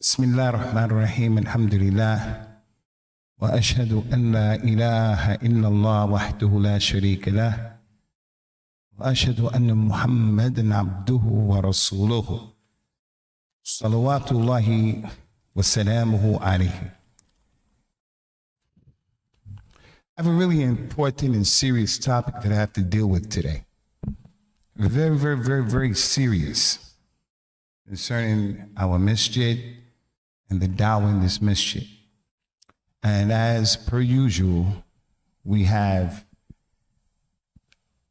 بسم الله الرحمن الرحيم الحمد لله وأشهد أن لا إله إلا الله وحده لا شريك له وأشهد أن محمدا عبده ورسوله صلوات الله وسلامه عليه. I have a really important and serious topic that I have to deal with today. Very serious concerning our masjid and the dawah in this masjid. And as per usual, we have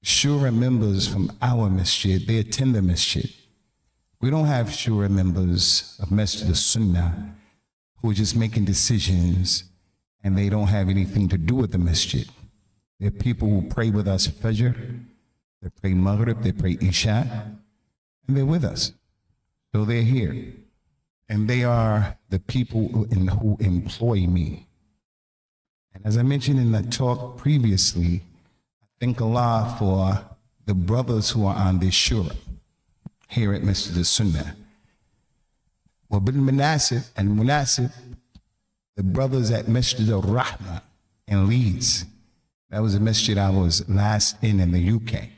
shura members from our masjid. They attend the masjid. We don't have shura members of Masjid As-Sunnah who are just making decisions and they don't have anything to do with the masjid. They're people who pray with us Fajr, they pray Maghrib, they pray Isha, and they're with us. So they're here. And they are the people who employ me. And as I mentioned in the talk previously, I thank Allah for the brothers who are on this shura here at Masjid As-Sunnah. Well, bil Munasib and Munasib, the brothers at Masjid Al-Rahmah in Leeds. That was a masjid I was last in the UK.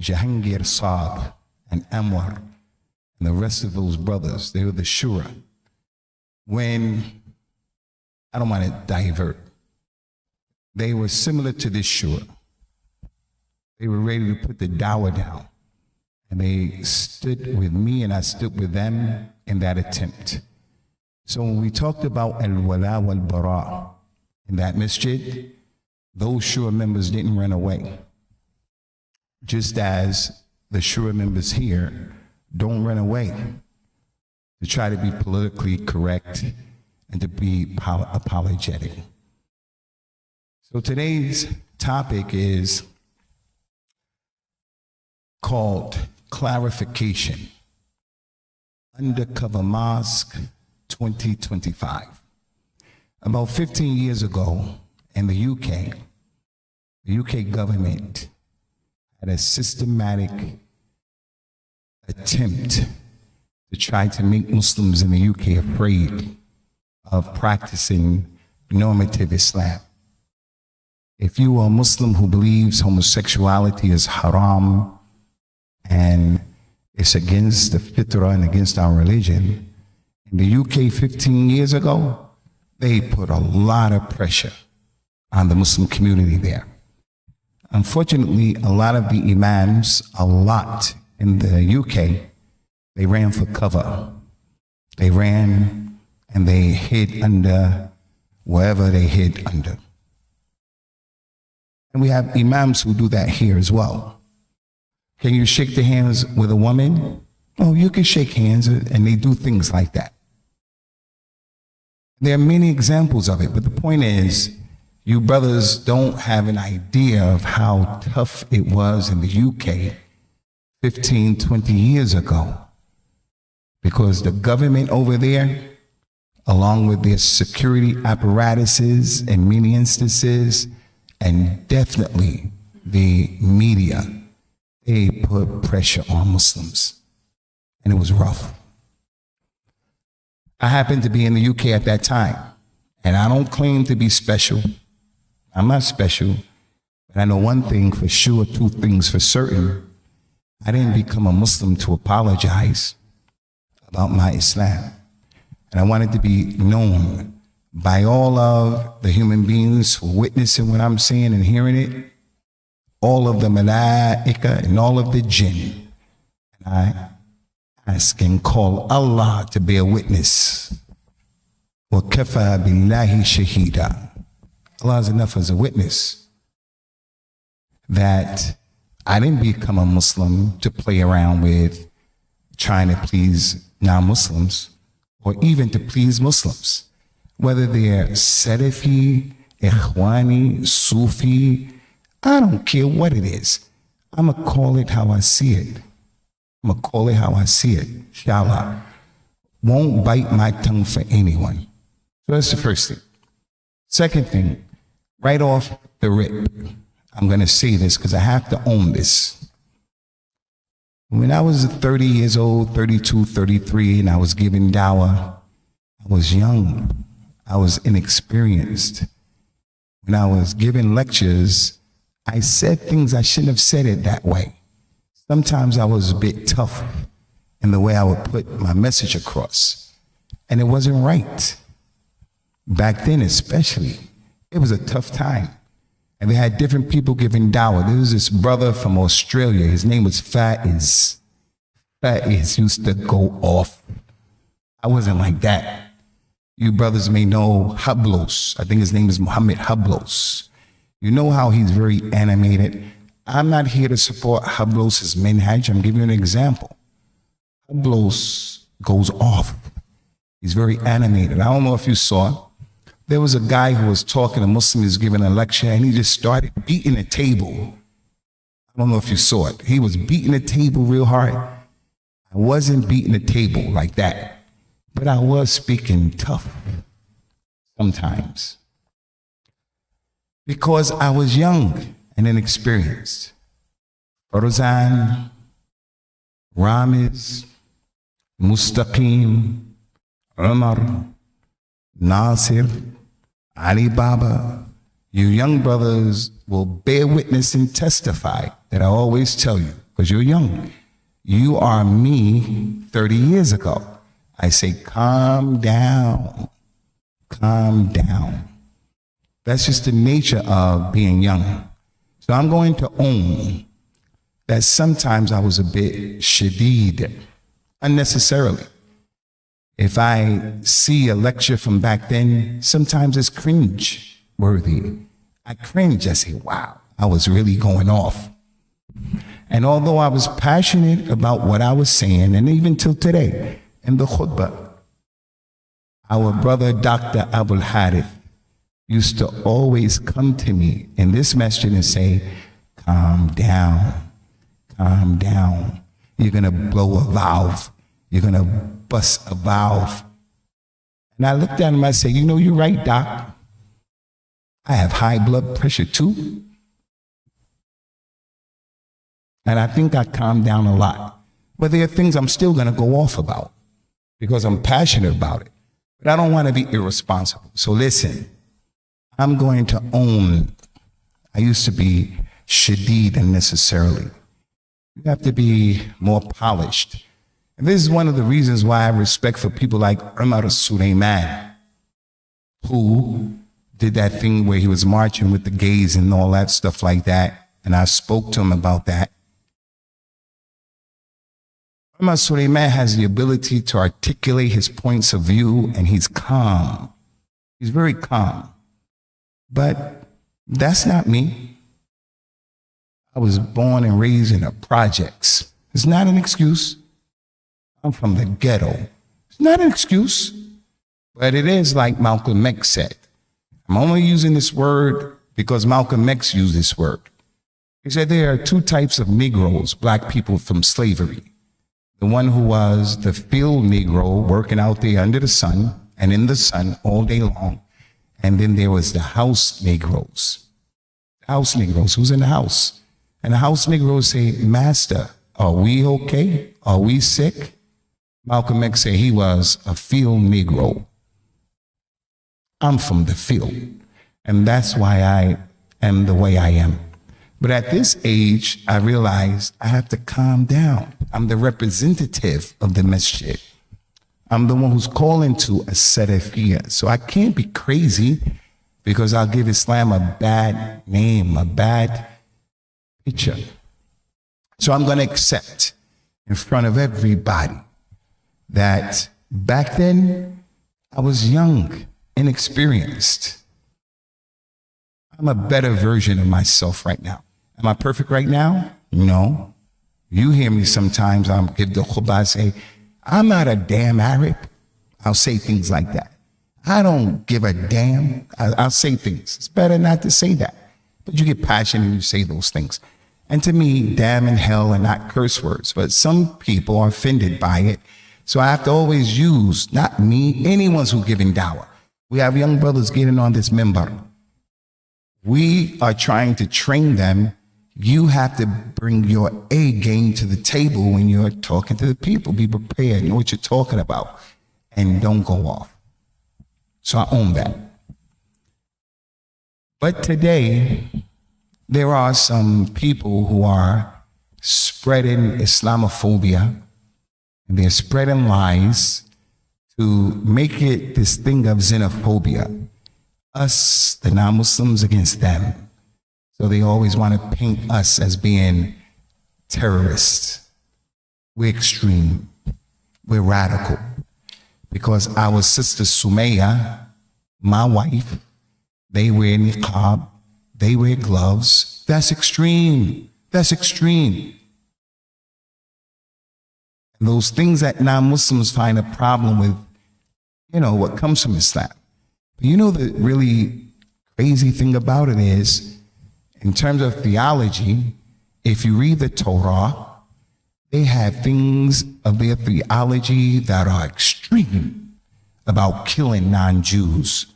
Jahangir Saab and Anwar and the rest of those brothers, they were the shura. When, I don't want to divert, they were similar to this shura. They were ready to put the dawah down. And they stood with me and I stood with them in that attempt. So when we talked about al-wala wal-bara in that masjid, those shura members didn't run away. Just as the shura members here don't run away to try to be politically correct and to be apologetic. So today's topic is called Clarification, Undercover Mosque 2025. About 15 years ago in the UK government had a systematic attempt to try to make Muslims in the UK afraid of practicing normative Islam. If you are a Muslim who believes homosexuality is haram and it's against the fitrah and against our religion, in the UK 15 years ago, they put a lot of pressure on the Muslim community there. Unfortunately, a lot of the imams, in the UK, they ran for cover. They ran and they hid under wherever they hid under. And we have imams who do that here as well. Can you shake the hands with a woman? Oh, you can shake hands, and they do things like that. There are many examples of it, but the point is, you brothers don't have an idea of how tough it was in the UK 15, 20 years ago, because the government over there, along with their security apparatuses in many instances, and definitely the media, they put pressure on Muslims, and it was rough. I happened to be in the UK at that time, and I don't claim to be special. I'm not special, but I know one thing for sure, two things for certain. I didn't become a Muslim to apologize about my Islam. And I wanted to be known by all of the human beings who are witnessing what I'm saying and hearing it, all of the malaika and all of the jinn. And I ask and call Allah to bear witness. وَكَفَى بِاللَّهِ شَهِيدًا. Allah is enough as a witness that I didn't become a Muslim to play around with trying to please non-Muslims or even to please Muslims, whether they're Salafi, Ikhwani, Sufi, I don't care what it is. I'm going to call it how I see it. Inshallah. Won't bite my tongue for anyone. So that's the first thing. Second thing, right off the rip, I'm going to say this because I have to own this. When I was 30 years old, 32, 33, and I was giving dawah, I was young. I was inexperienced. When I was giving lectures, I said things I shouldn't have said it that way. Sometimes I was a bit tough in the way I would put my message across, and it wasn't right. Back then especially, it was a tough time. And we had different people giving dawah. There was this brother from Australia. His name was Faiz. Faiz used to go off. I wasn't like that. You brothers may know Hablos. I think his name is Muhammad Hablos. You know how he's very animated. I'm not here to support Hablos' minhaj. I'm giving you an example. Hablos goes off. He's very animated. I don't know if you saw. There was a guy who was talking, a Muslim, he was giving a lecture, and he just started beating the table. I don't know if you saw it. He was beating the table real hard. I wasn't beating the table like that, but I was speaking tough sometimes because I was young and inexperienced. Farzan, Ramiz, Mustaqim, Umar, Nasir, Ali Baba, you young brothers will bear witness and testify that I always tell you, because you're young. You are me 30 years ago. I say, calm down, calm down. That's just the nature of being young. So I'm going to own that sometimes I was a bit shadid, unnecessarily. If I see a lecture from back then, sometimes it's cringe worthy. I cringe, I say, wow, I was really going off. And although I was passionate about what I was saying, and even till today, in the khutbah, our brother Dr. Abul Harith used to always come to me in this masjid and say, calm down, calm down. You're gonna blow a valve. You're gonna bust a valve. And I looked at him, I said, you know, you're right, doc. I have high blood pressure too. And I think I calmed down a lot. But there are things I'm still gonna go off about because I'm passionate about it. But I don't wanna be irresponsible. So listen, I'm going to own, I used to be shadid unnecessarily. You have to be more polished. And this is one of the reasons why I have respect for people like Umar Sulaiman, who did that thing where he was marching with the gays and all that stuff like that. And I spoke to him about that. Umar Sulaiman has the ability to articulate his points of view, and he's calm. He's very calm. But that's not me. I was born and raised in the projects. It's not an excuse. I'm from the ghetto. It's not an excuse, but it is like Malcolm X said. I'm only using this word because Malcolm X used this word. He said there are two types of Negroes, black people from slavery. The one who was the field Negro working out there under the sun and in the sun all day long. And then there was the house Negroes. House Negroes, who's in the house? And the house Negroes say, Master, are we okay? Are we sick? Malcolm X said he was a field Negro. I'm from the field. And that's why I am the way I am. But at this age, I realized I have to calm down. I'm the representative of the masjid. I'm the one who's calling to a Salafiyya. So I can't be crazy because I'll give Islam a bad name, a bad picture. So I'm going to accept in front of everybody that back then I was young, inexperienced. I'm a better version of myself right now. Am I perfect right now? No. You hear me sometimes, I'll give the khutbah, say, I'm not a damn Arab. I'll say things like that. I don't give a damn. I'll say things. It's better not to say that. But you get passionate and you say those things. And to me, damn and hell are not curse words, but some people are offended by it. So I have to always use, not me, anyone who's giving dawah. We have young brothers getting on this minbar. We are trying to train them You have to bring your A game to the table when you're talking to the people. Be prepared, know what you're talking about, and don't go off. So I own that. But today, there are some people who are spreading Islamophobia, and they're spreading lies to make it this thing of xenophobia. Us, the non-Muslims, against them. So they always want to paint us as being terrorists. We're extreme. We're radical. Because our sister Sumaya, my wife, they wear niqab, they wear gloves. That's extreme. That's extreme. And those things that non-Muslims find a problem with, what comes from Islam. But the really crazy thing about it is, in terms of theology, if you read the Torah, they have things of their theology that are extreme about killing non-Jews,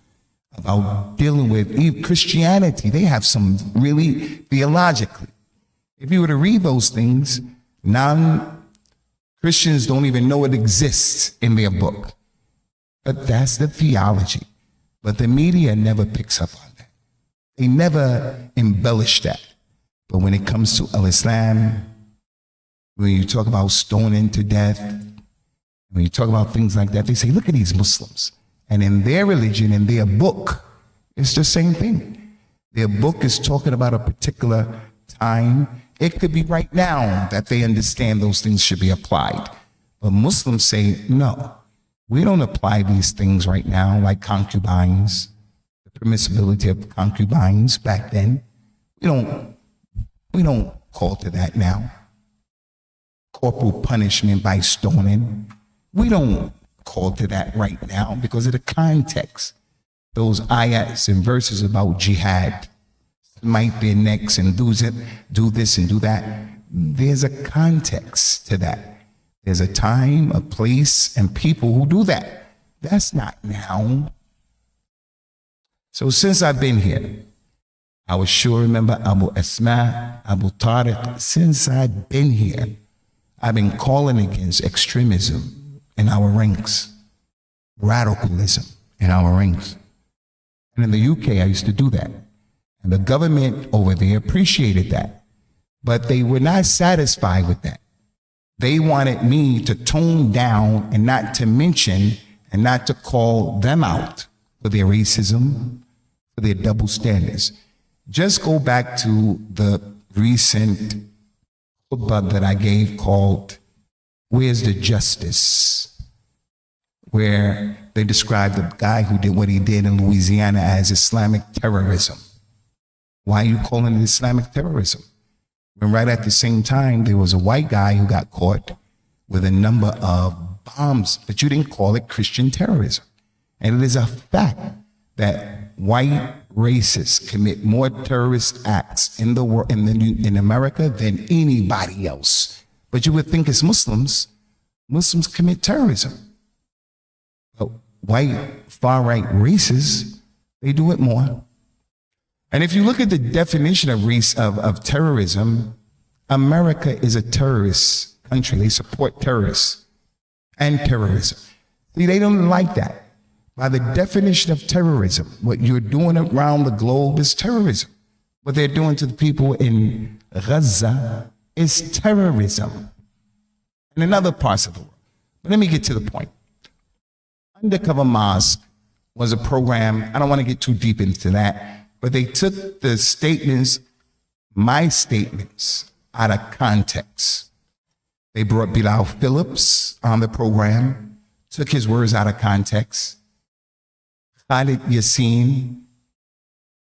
about dealing with Christianity. They have some really theologically. If you were to read those things, non-Christians don't even know it exists in their book. But that's the theology. But the media never picks up on that. They never embellish that. But when it comes to Al-Islam, when you talk about stoning to death, when you talk about things like that, they say, look at these Muslims. And in their religion, in their book, it's the same thing. Their book is talking about a particular time. It could be right now that they understand those things should be applied. But Muslims say, no, we don't apply these things right now, like concubines, the permissibility of concubines back then. We don't call to that now. Corporal punishment by stoning. We don't call to that right now because of the context. Those ayats and verses about jihad, smite their necks and do this and do that. There's a context to that. There's a time, a place, and people who do that. That's not now. So since I've been here, I was sure remember Abu Asma, Abu Tariq. Since I've been here, I've been calling against extremism in our ranks, radicalism in our ranks. And in the UK, I used to do that. And the government over there appreciated that. But they were not satisfied with that. They wanted me to tone down and not to mention and not to call them out for their racism, for their double standards. Just go back to the recent khutbah that I gave called Where's the Justice? Where they described the guy who did what he did in Louisiana as Islamic terrorism. Why are you calling it Islamic terrorism? When right at the same time, there was a white guy who got caught with a number of bombs, but you didn't call it Christian terrorism. And it is a fact that white racists commit more terrorist acts in the world, in America, than anybody else. But you would think as Muslims commit terrorism. But white far-right racists, they do it more. And if you look at the definition of terrorism, America is a terrorist country. They support terrorists and terrorism. See, they don't like that. By the definition of terrorism, what you're doing around the globe is terrorism. What they're doing to the people in Gaza is terrorism. And in other parts of the world. But let me get to the point. Undercover Mosque was a program, I don't want to get too deep into that, but they took the statements, my statements, out of context. They brought Bilal Phillips on the program, took his words out of context. Khalid Yassin,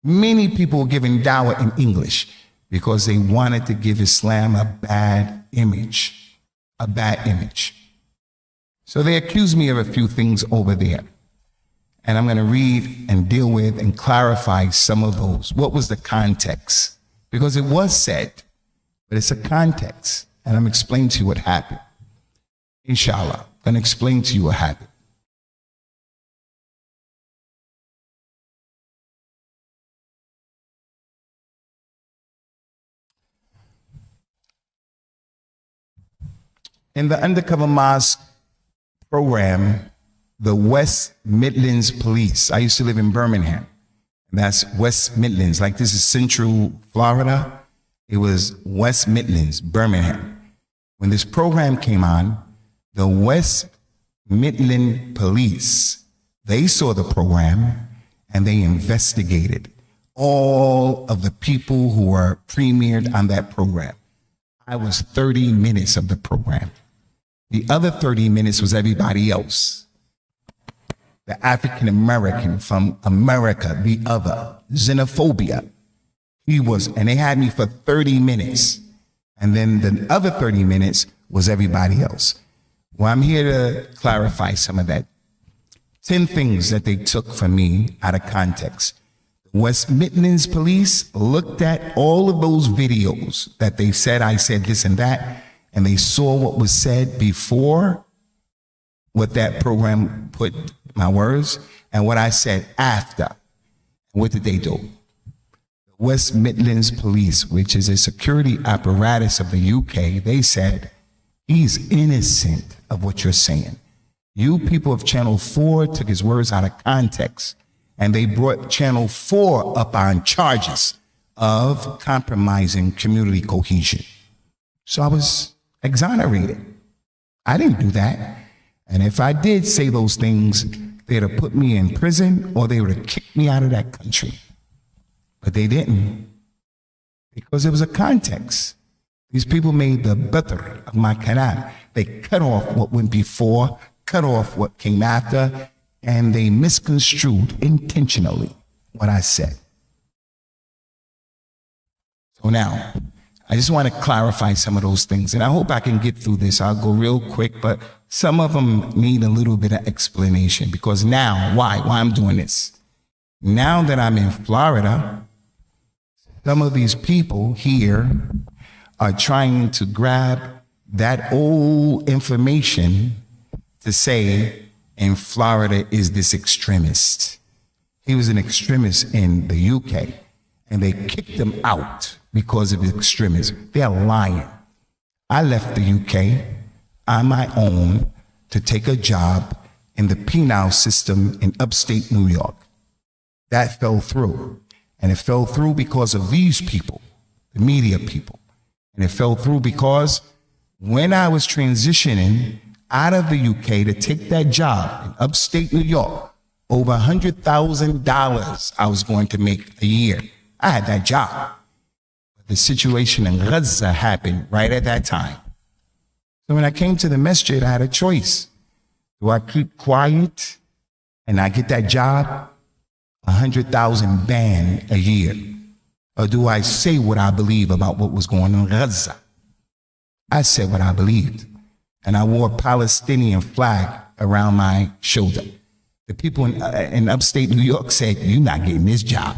many people were giving dawah in English because they wanted to give Islam a bad image. So they accused me of a few things over there. And I'm going to read and deal with and clarify some of those. What was the context? Because it was said, but it's a context. And I'm explaining to you what happened. Inshallah, I'm going to explain to you what happened. In the Undercover Mosque program, the West Midlands Police, I used to live in Birmingham, and that's West Midlands, like this is Central Florida. It was West Midlands, Birmingham. When this program came on, the West Midland Police, they saw the program and they investigated all of the people who were premiered on that program. I was 30 minutes of the program. The other 30 minutes was everybody else. The African American from America, the other, xenophobia. He was, and they had me for 30 minutes. And then the other 30 minutes was everybody else. Well, I'm here to clarify some of that. 10 things that they took from me out of context. West Midlands Police looked at all of those videos that they said I said this and that, and they saw what was said before, what that program put my words, and what I said after. What did they do? West Midlands Police, which is a security apparatus of the UK, they said, he's innocent of what you're saying. You people of Channel 4 took his words out of context, and they brought Channel 4 up on charges of compromising community cohesion. So I was exonerated. I didn't do that. And if I did say those things, they'd have put me in prison or they would have kicked me out of that country. But they didn't, because it was a context. These people made the better of my kalam. They cut off what went before, cut off what came after, and they misconstrued intentionally what I said. So now, I just want to clarify some of those things, and I hope I can get through this. I'll go real quick, but some of them need a little bit of explanation, because now, why I'm doing this? Now that I'm in Florida, some of these people here are trying to grab that old information to say, in Florida is this extremist. He was an extremist in the UK, and they kicked him out because of his extremism. They're lying. I left the UK on my own to take a job in the penal system in upstate New York. That fell through. And it fell through because of these people, the media people. And it fell through because when I was transitioning out of the UK to take that job in upstate New York, over $100,000 I was going to make a year. I had that job. But the situation in Gaza happened right at that time. So when I came to the Masjid, I had a choice. Do I keep quiet and I get that job, 100,000 ban a year? Or do I say what I believe about what was going on in Gaza? I said what I believed. And I wore a Palestinian flag around my shoulder. The people in upstate New York said, you're not getting this job.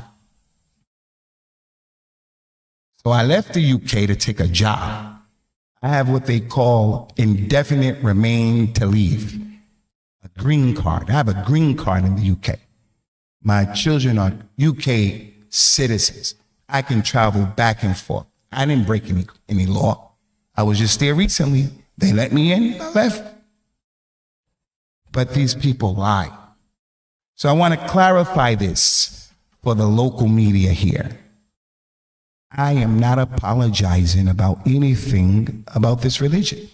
So I left the UK to take a job. I have what they call indefinite remain to leave, a green card. I have a green card in the UK. My children are UK citizens. I can travel back and forth. I didn't break any law. I was just there recently. They let me in, I left. But these people lie. So I want to clarify this for the local media here. I am not apologizing about anything about this religion.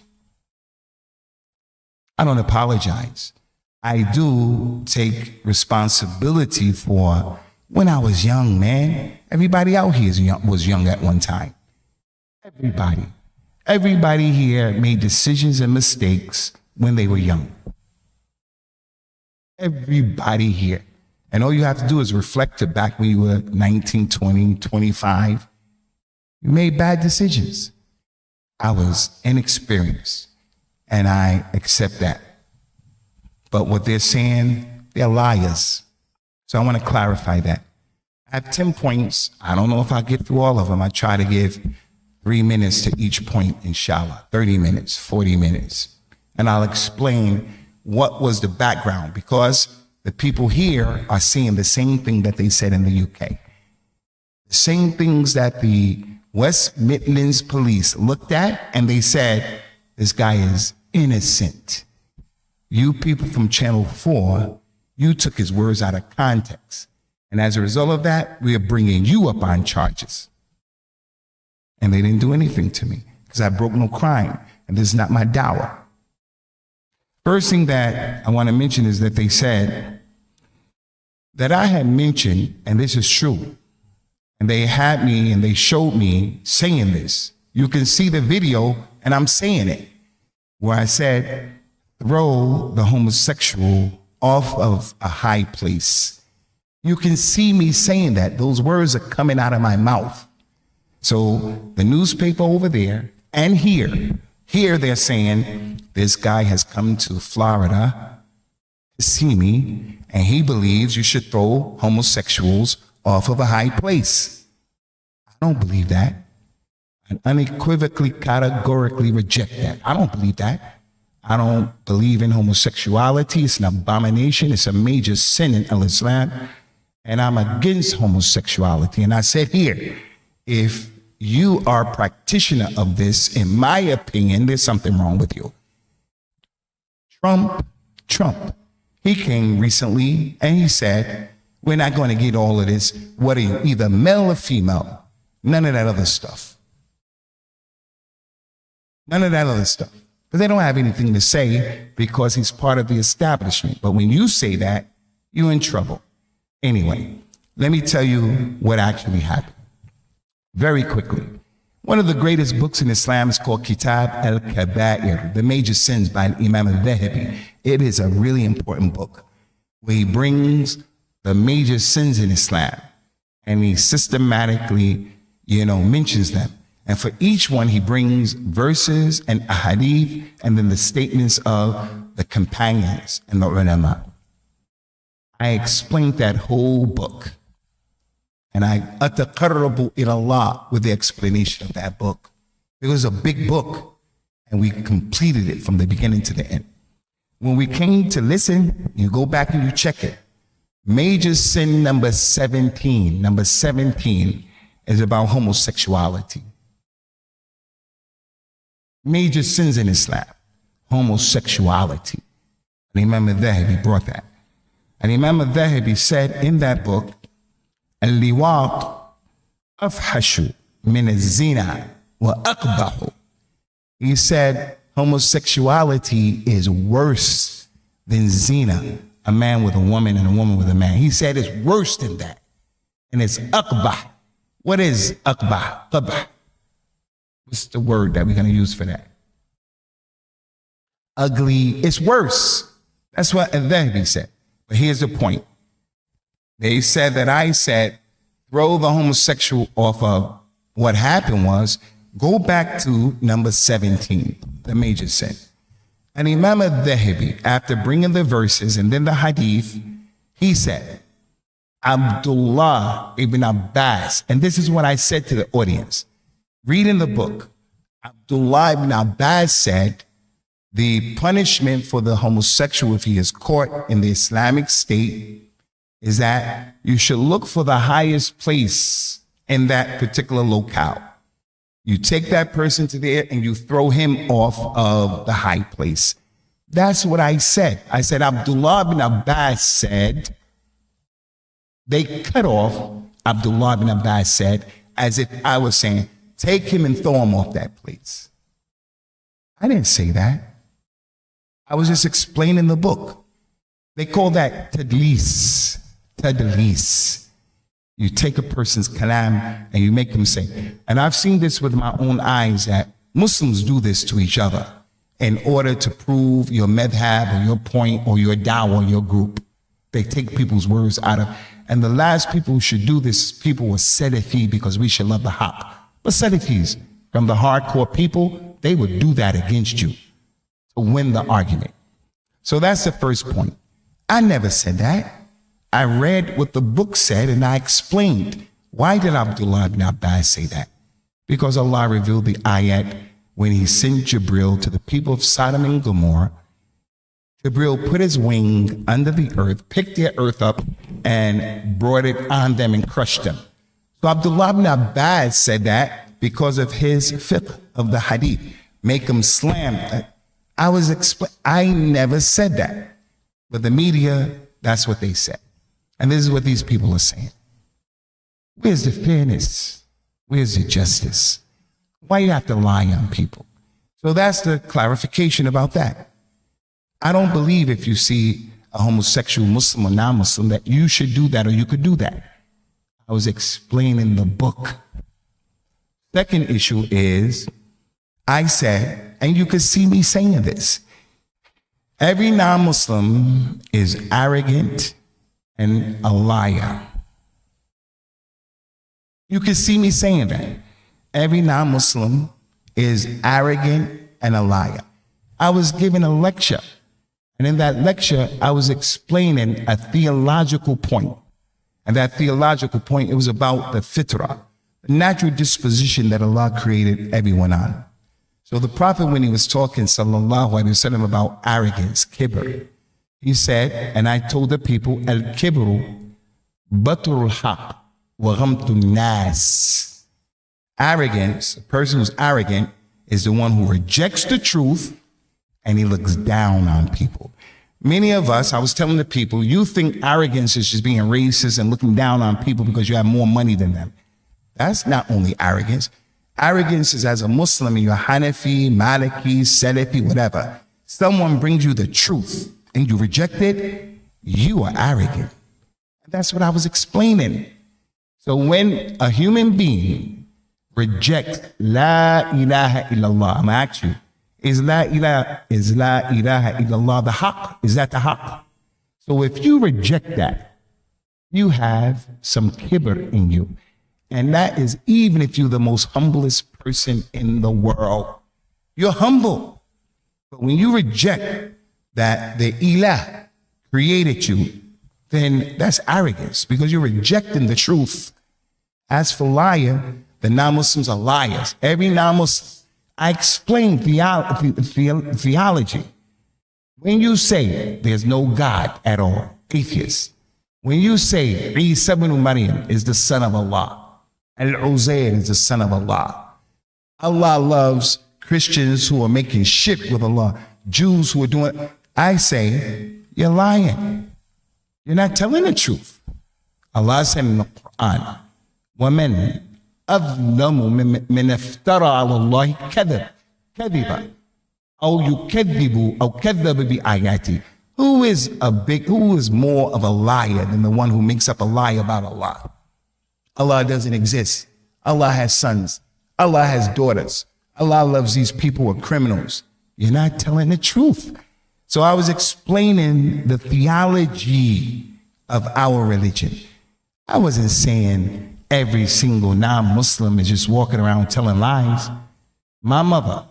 I don't apologize. I do take responsibility for when I was young, man. Everybody out here was young at one time. Everybody. Everybody here made decisions and mistakes when they were young. Everybody here. And all you have to do is reflect to back when you were 19, 20, 25. You made bad decisions. I was inexperienced, and I accept that. But what they're saying, they're liars. So I want to clarify that. I have 10 points. I don't know if I'll get through all of them. I try to give 3 minutes to each point, inshallah. 30 minutes, 40 minutes. And I'll explain what was the background, because the people here are seeing the same thing that they said in the UK. The same things that the West Midlands Police looked at, and they said, this guy is innocent. You people from Channel 4, you took his words out of context. And as a result of that, we are bringing you up on charges. And they didn't do anything to me because I broke no crime, and this is not my dawah. First thing that I want to mention is that they said that I had mentioned, and this is true, and they had me and they showed me saying this. You can see the video, and I'm saying it, where I said, throw the homosexual off of a high place. You can see me saying that. Those words are coming out of my mouth. So the newspaper over there and here they're saying, this guy has come to Florida to see me, and he believes you should throw homosexuals off of a high place. I don't believe that. I unequivocally, categorically reject that. I don't believe that. I don't believe in homosexuality. It's an abomination. It's a major sin in Islam. And I'm against homosexuality. And I said here, if you are a practitioner of this, in my opinion, there's something wrong with you. Trump, he came recently and he said, we're not going to get all of this. What are you, either male or female? None of that other stuff. None of that other stuff. But they don't have anything to say because he's part of the establishment. But when you say that, you're in trouble. Anyway, let me tell you what actually happened. Very quickly. One of the greatest books in Islam is called Kitab al-Kaba'ir, The Major Sins by Imam al-Dhahabi. It is a really important book where he brings the major sins in Islam and he systematically, mentions them. And for each one, he brings verses and ahadith and then the statements of the companions and the ulama. I explained that whole book. And I ataqarrabu ila Allah with the explanation of that book. It was a big book, and we completed it from the beginning to the end. When we came to listen, you go back and you check it. Major sin number 17. Number 17 is about homosexuality. Major sins in Islam, homosexuality. And Imam al-Dhahabi brought that. And Imam al-Dhahabi said in that book, اللواط أفحش من الزنا وأقبح. He said homosexuality is worse than zina, a man with a woman and a woman with a man. He said it's worse than that. And it's aqbah. What is aqbah? Qabah. What's the word that we're going to use for that? Ugly. It's worse. That's what al-Dhahabi said. But here's the point. They said that I said, throw the homosexual off of. What happened was, go back to number 17, the major sin. And Imam al-Dhahabi, after bringing the verses and then the hadith, he said, Abdullah ibn Abbas, and this is what I said to the audience. Read in the book, Abdullah ibn Abbas said, the punishment for the homosexual if he is caught in the Islamic State is that you should look for the highest place in that particular locale. You take that person to there and you throw him off of the high place. That's what I said. I said, Abdullah bin Abbas said, they cut off, Abdullah bin Abbas said, as if I was saying, take him and throw him off that place. I didn't say that. I was just explaining the book. They call that tadlis. Tadlis. You take a person's kalam and you make them say, and I've seen this with my own eyes that Muslims do this to each other in order to prove your madhab or your point or your dawah or your group. They take people's words out of, and the last people who should do this, people were Salafi because we should love the haqq. But Salafis, from the hardcore people, they would do that against you to win the argument. So that's the first point. I never said that. I read what the book said and I explained. Why did Abdullah ibn Abbas say that? Because Allah revealed the ayat when he sent Jibril to the people of Sodom and Gomorrah. Jibril put his wing under the earth, picked their earth up and brought it on them and crushed them. So Abdullah ibn Abbas said that because of his fiqh of the hadith. make them slam. I never said that. But the media, that's what they said. And this is what these people are saying. Where's the fairness? Where's the justice? Why you have to lie on people? So that's the clarification about that. I don't believe if you see a homosexual Muslim or non-Muslim that you should do that or you could do that. I was explaining the book. Second issue is, I said, and you could see me saying this, every non-Muslim is arrogant and a liar. You can see me saying that. Every non-Muslim is arrogant and a liar. I was giving a lecture, and in that lecture, I was explaining a theological point. And that theological point, it was about the fitrah, the natural disposition that Allah created everyone on. So the Prophet, when he was talking, sallallahu alaihi wasallam, about arrogance, kibr, he said, and I told the people, al-kibru batrul haq wa ghamtun nas. Arrogance, a person who's arrogant, is the one who rejects the truth and he looks down on people. Many of us, I was telling the people, you think arrogance is just being racist and looking down on people because you have more money than them. That's not only arrogance. Arrogance is as a Muslim, and you're Hanafi, Maliki, Salafi, whatever. Someone brings you the truth and you reject it, you are arrogant. And that's what I was explaining. So when a human being rejects La ilaha illallah, I'm gonna ask you, is La ilaha illallah the haqq? Is that the haqq? So if you reject that, you have some kibr in you. And that is even if you're the most humblest person in the world. You're humble. But when you reject that the ilah created you, then that's arrogance because you're rejecting the truth. As for liar, the non-Muslims are liars. Every non-Muslim, I explained theology. When you say there's no God at all, atheist. When you say Isa ibn Maryam is the son of Allah, Al-Uzair is the son of Allah. Allah loves Christians who are making shirk with Allah, Jews who are doing it. I say, you're lying. You're not telling the truth. Allah said in the Quran, وَمَنْ أَظْلَمُ مِنْ افْتَرَى عَلَى اللَّهِ كَذِبًا أَوْ يُكَذِّبُ أَوْ كَذَّبَ بِآيَاتِهِ. Who is more of a liar than the one who makes up a lie about Allah? Allah doesn't exist. Allah has sons. Allah has daughters. Allah loves these people who are criminals. You're not telling the truth. So I was explaining the theology of our religion. I wasn't saying every single non-Muslim is just walking around telling lies. My mother,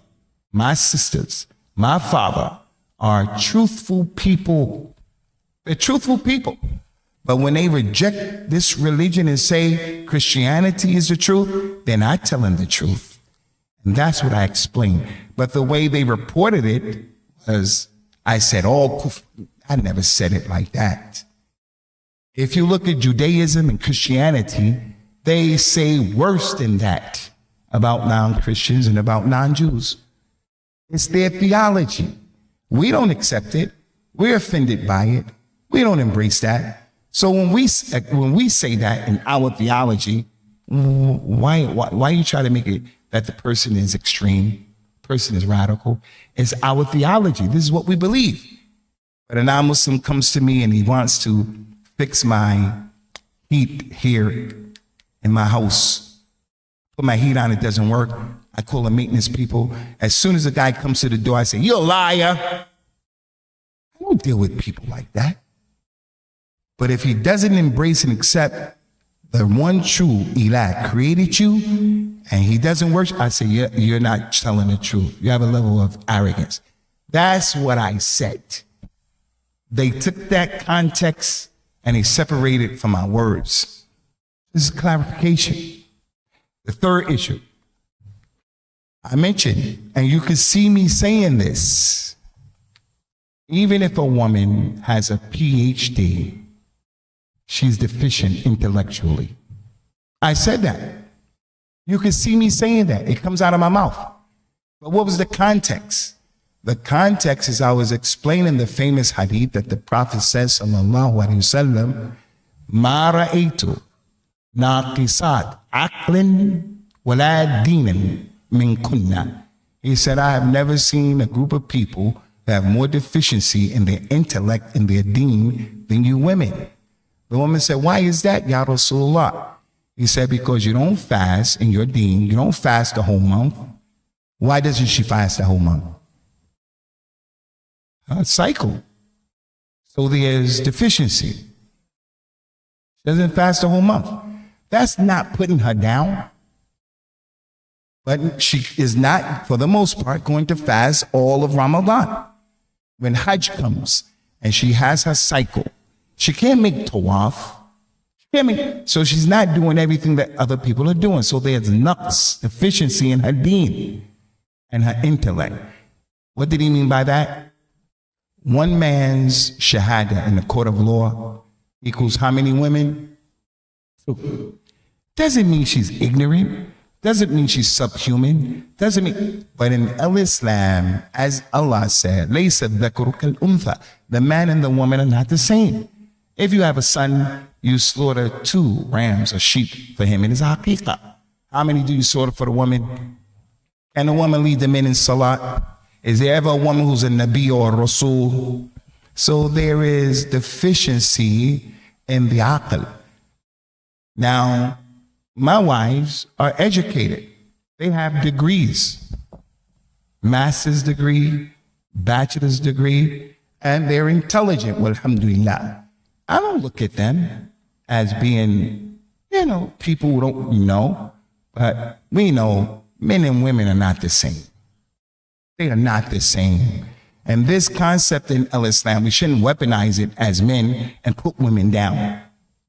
my sisters, my father are truthful people. They're truthful people. But when they reject this religion and say Christianity is the truth, they're not telling the truth. And that's what I explained. But the way they reported it was, I said, oh, I never said it like that. If you look at Judaism and Christianity, they say worse than that about non-Christians and about non-Jews. It's their theology. We don't accept it. We're offended by it. We don't embrace that. So when we say that in our theology, why you try to make it that the person is extreme, person is radical? It's our theology. This is what we believe. But a non-Muslim comes to me and he wants to fix my heat here in my house. Put my heat on, it doesn't work. I call the maintenance people. As soon as the guy comes to the door, I say, you're a liar. I don't deal with people like that. But if he doesn't embrace and accept the one true Ilah created you and he doesn't worship, I say, you're not telling the truth. You have a level of arrogance. That's what I said. They took that context and they separated it from my words. This is clarification. The third issue I mentioned, and you can see me saying this, even if a woman has a PhD, she's deficient intellectually. I said that. You can see me saying that. It comes out of my mouth. But what was the context? The context is I was explaining the famous hadith that the Prophet says, sallallahu alaihi wasallam, ma ra'aytu naqisat aqlin wala dinin min kunna. He said, I have never seen a group of people that have more deficiency in their intellect and their deen than you women. The woman said, why is that, Ya Rasulullah? He said, because you don't fast in your deen, you don't fast the whole month. Why doesn't she fast the whole month? A cycle. So there's deficiency. She doesn't fast the whole month. That's not putting her down. But she is not, for the most part, going to fast all of Ramadan. When Hajj comes and she has her cycle, she can't make tawaf. She can't make, so she's not doing everything that other people are doing. So there's naqs, deficiency in her deen and her intellect. What did he mean by that? One man's shahada in the court of law equals how many women? Two. Doesn't mean she's ignorant. Doesn't mean she's subhuman. Doesn't mean, but in Islam, as Allah said, "Laysa dhakaru kal untha." The man and the woman are not the same. If you have a son, you slaughter 2 rams or sheep for him. It is aqiqah. How many do you slaughter for the woman? Can a woman lead the men in salat? Is there ever a woman who's a Nabi or a Rasul? So there is deficiency in the aql. Now, my wives are educated. They have degrees, master's degree, bachelor's degree, and they're intelligent, walhamdulillah. I don't look at them as being, people who don't know, but we know men and women are not the same. They are not the same. And this concept in Islam, we shouldn't weaponize it as men and put women down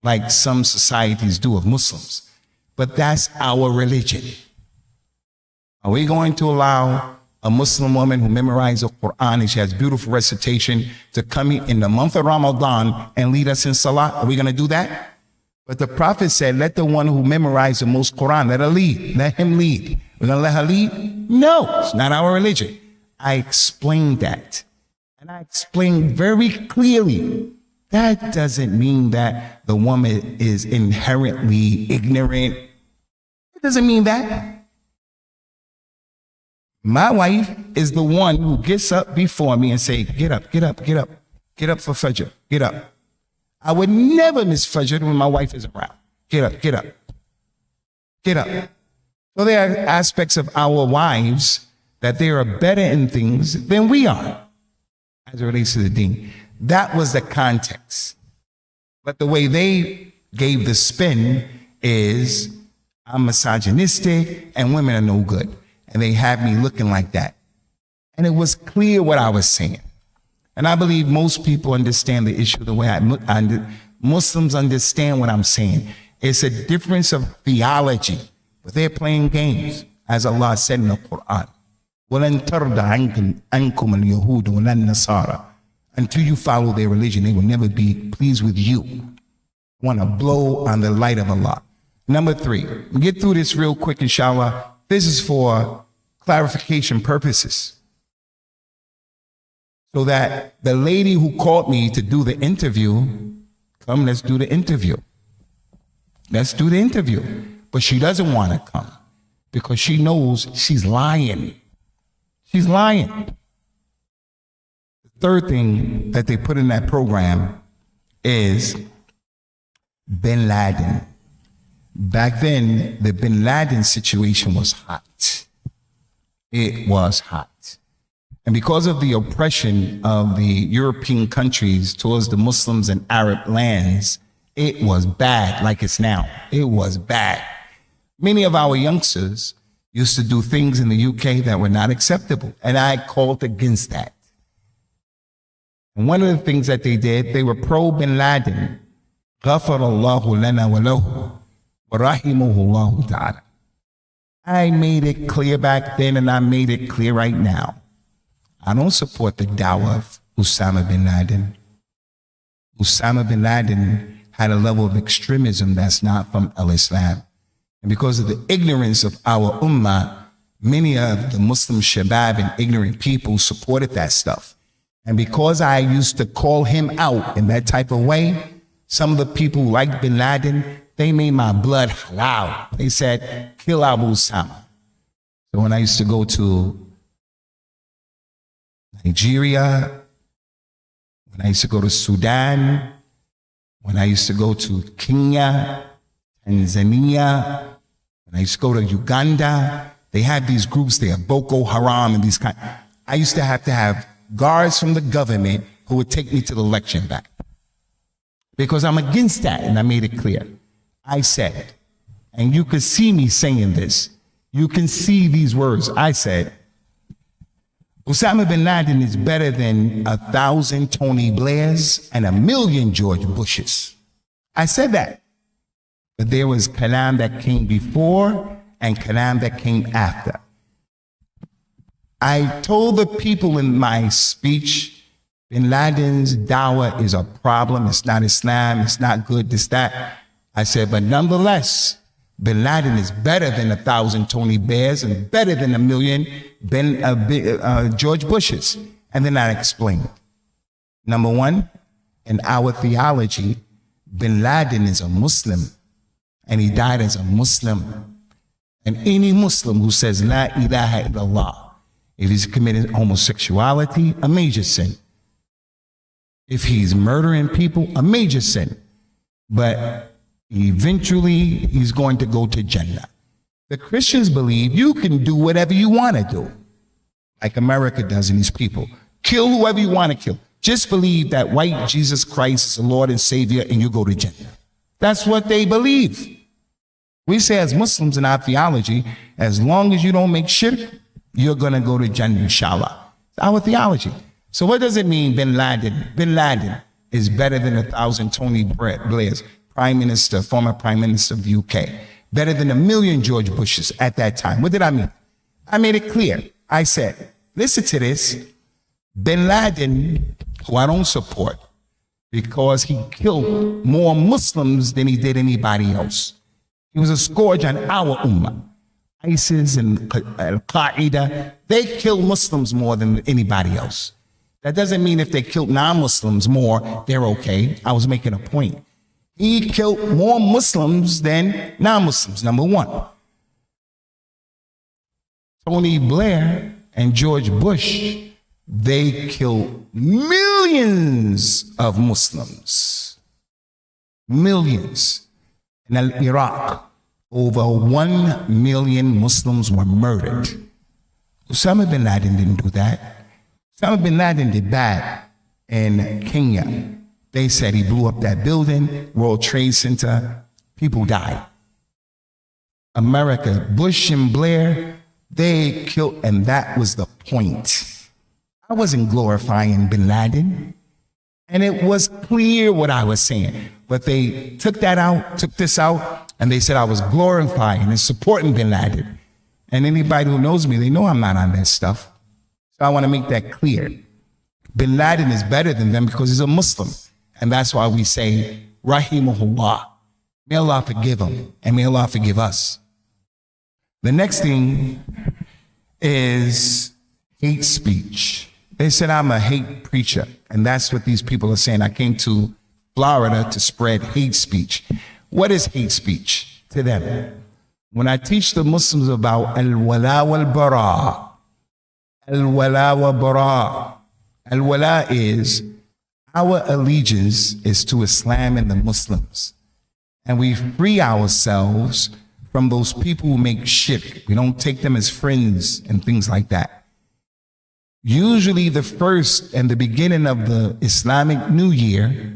like some societies do of Muslims. But that's our religion. Are we going to allow a Muslim woman who memorized the Quran and she has beautiful recitation to come in the month of Ramadan and lead us in Salah? Are we going to do that? But the Prophet said, let the one who memorized the most Quran, let her lead. Let him lead. We're going to let her lead? No, it's not our religion. I explained that. And I explained very clearly. That doesn't mean that the woman is inherently ignorant. It doesn't mean that. My wife is the one who gets up before me and say, get up, get up, get up. Get up for Fajr, get up. I would never miss Fajr when my wife is around. Get up, get up, get up. So there are aspects of our wives that they are better in things than we are as it relates to the deen. That was the context. But the way they gave the spin is I'm misogynistic and women are no good. And they have me looking like that. And it was clear what I was saying. And I believe most people understand the issue the way Muslims understand what I'm saying. It's a difference of theology, but they're playing games, as Allah said in the Quran. وَلَن تَرْضَ عَنْكُمُ الْيَهُودُ وَلَا النَّصَارَى. Until you follow their religion, they will never be pleased with you. Want to blow on the light of Allah. Number 3, we'll get through this real quick, inshallah. This is for clarification purposes. So that the lady who called me to do the interview, come, let's do the interview. Let's do the interview. But she doesn't want to come because she knows she's lying. She's lying. The third thing that they put in that program is Bin Laden. Back then, the Bin Laden situation was hot. It was hot. And because of the oppression of the European countries towards the Muslims and Arab lands, it was bad like it's now. It was bad. Many of our youngsters used to do things in the UK that were not acceptable. And I called against that. And one of the things that they did, they were pro-Bin Laden. غَفَرَ اللَّهُ لَنَا وَلَهُ وَرَحِمَهُ اللَّهُ تَعَالَى. I made it clear back then and I made it clear right now. I don't support the dawah of Osama bin Laden. Osama bin Laden had a level of extremism that's not from Islam. And because of the ignorance of our ummah, many of the Muslim shabab and ignorant people supported that stuff. And because I used to call him out in that type of way, some of the people like bin Laden, they made my blood halal. They said, kill Abu Osama. So when I used to go to Nigeria, when I used to go to Sudan, when I used to go to Kenya, Tanzania, when I used to go to Uganda, they had these groups there, Boko Haram and these kind. I used to have guards from the government who would take me to the lecture and back. Because I'm against that, and I made it clear. I said, and you could see me saying this, you can see these words. I said, Osama bin Laden is better than 1,000 Tony Blairs and 1,000,000 George Bushes. I said that. But there was kalam that came before and kalam that came after. I told the people in my speech, bin Laden's dawah is a problem. It's not Islam. It's not good, this, that. I said, but nonetheless, bin Laden is better than 1,000 Tony Blairs and better than 1,000,000 George Bushes. And then I explained. Number one, in our theology, bin Laden is a Muslim and he died as a Muslim. And any Muslim who says La ilaha illallah, if he's committed homosexuality, a major sin. If he's murdering people, a major sin. But eventually, he's going to go to Jannah. The Christians believe you can do whatever you want to do, like America does in these people. Kill whoever you want to kill. Just believe that white Jesus Christ is the Lord and Savior and you go to Jannah. That's what they believe. We say as Muslims in our theology, as long as you don't make shirk, you're going to go to Jannah, inshallah. It's our theology. So what does it mean, bin Laden? Bin Laden is better than 1,000 Tony Blairs, Prime Minister, former Prime Minister of the UK. Better than 1,000,000 George Bushes at that time. What did I mean? I made it clear. I said, listen to this. Bin Laden, who I don't support, because he killed more Muslims than he did anybody else. He was a scourge on our ummah. ISIS and Al-Qaeda, they kill Muslims more than anybody else. That doesn't mean if they killed non-Muslims more, they're okay. I was making a point. He killed more Muslims than non-Muslims, number one. Tony Blair and George Bush, they killed millions of Muslims. Millions. In Iraq, over 1,000,000 Muslims were murdered. Osama bin Laden didn't do that. Osama bin Laden did that in Kenya. They said he blew up that building, World Trade Center, people died. America, Bush and Blair, they killed, and that was the point. I wasn't glorifying bin Laden, and it was clear what I was saying. But they took this out, and they said I was glorifying and supporting bin Laden. And anybody who knows me, they know I'm not on that stuff. So I want to make that clear. Bin Laden is better than them because he's a Muslim. And that's why we say, Rahimahullah. May Allah forgive him, and may Allah forgive us. The next thing is hate speech. They said I'm a hate preacher, and that's what these people are saying. I came to Florida to spread hate speech. What is hate speech to them? When I teach the Muslims about al-wala wal-bara, al-wala wal-bara, al-wala is our allegiance is to Islam and the Muslims. And we free ourselves from those people who make shirk. We don't take them as friends and things like that. Usually the first and the beginning of the Islamic New Year,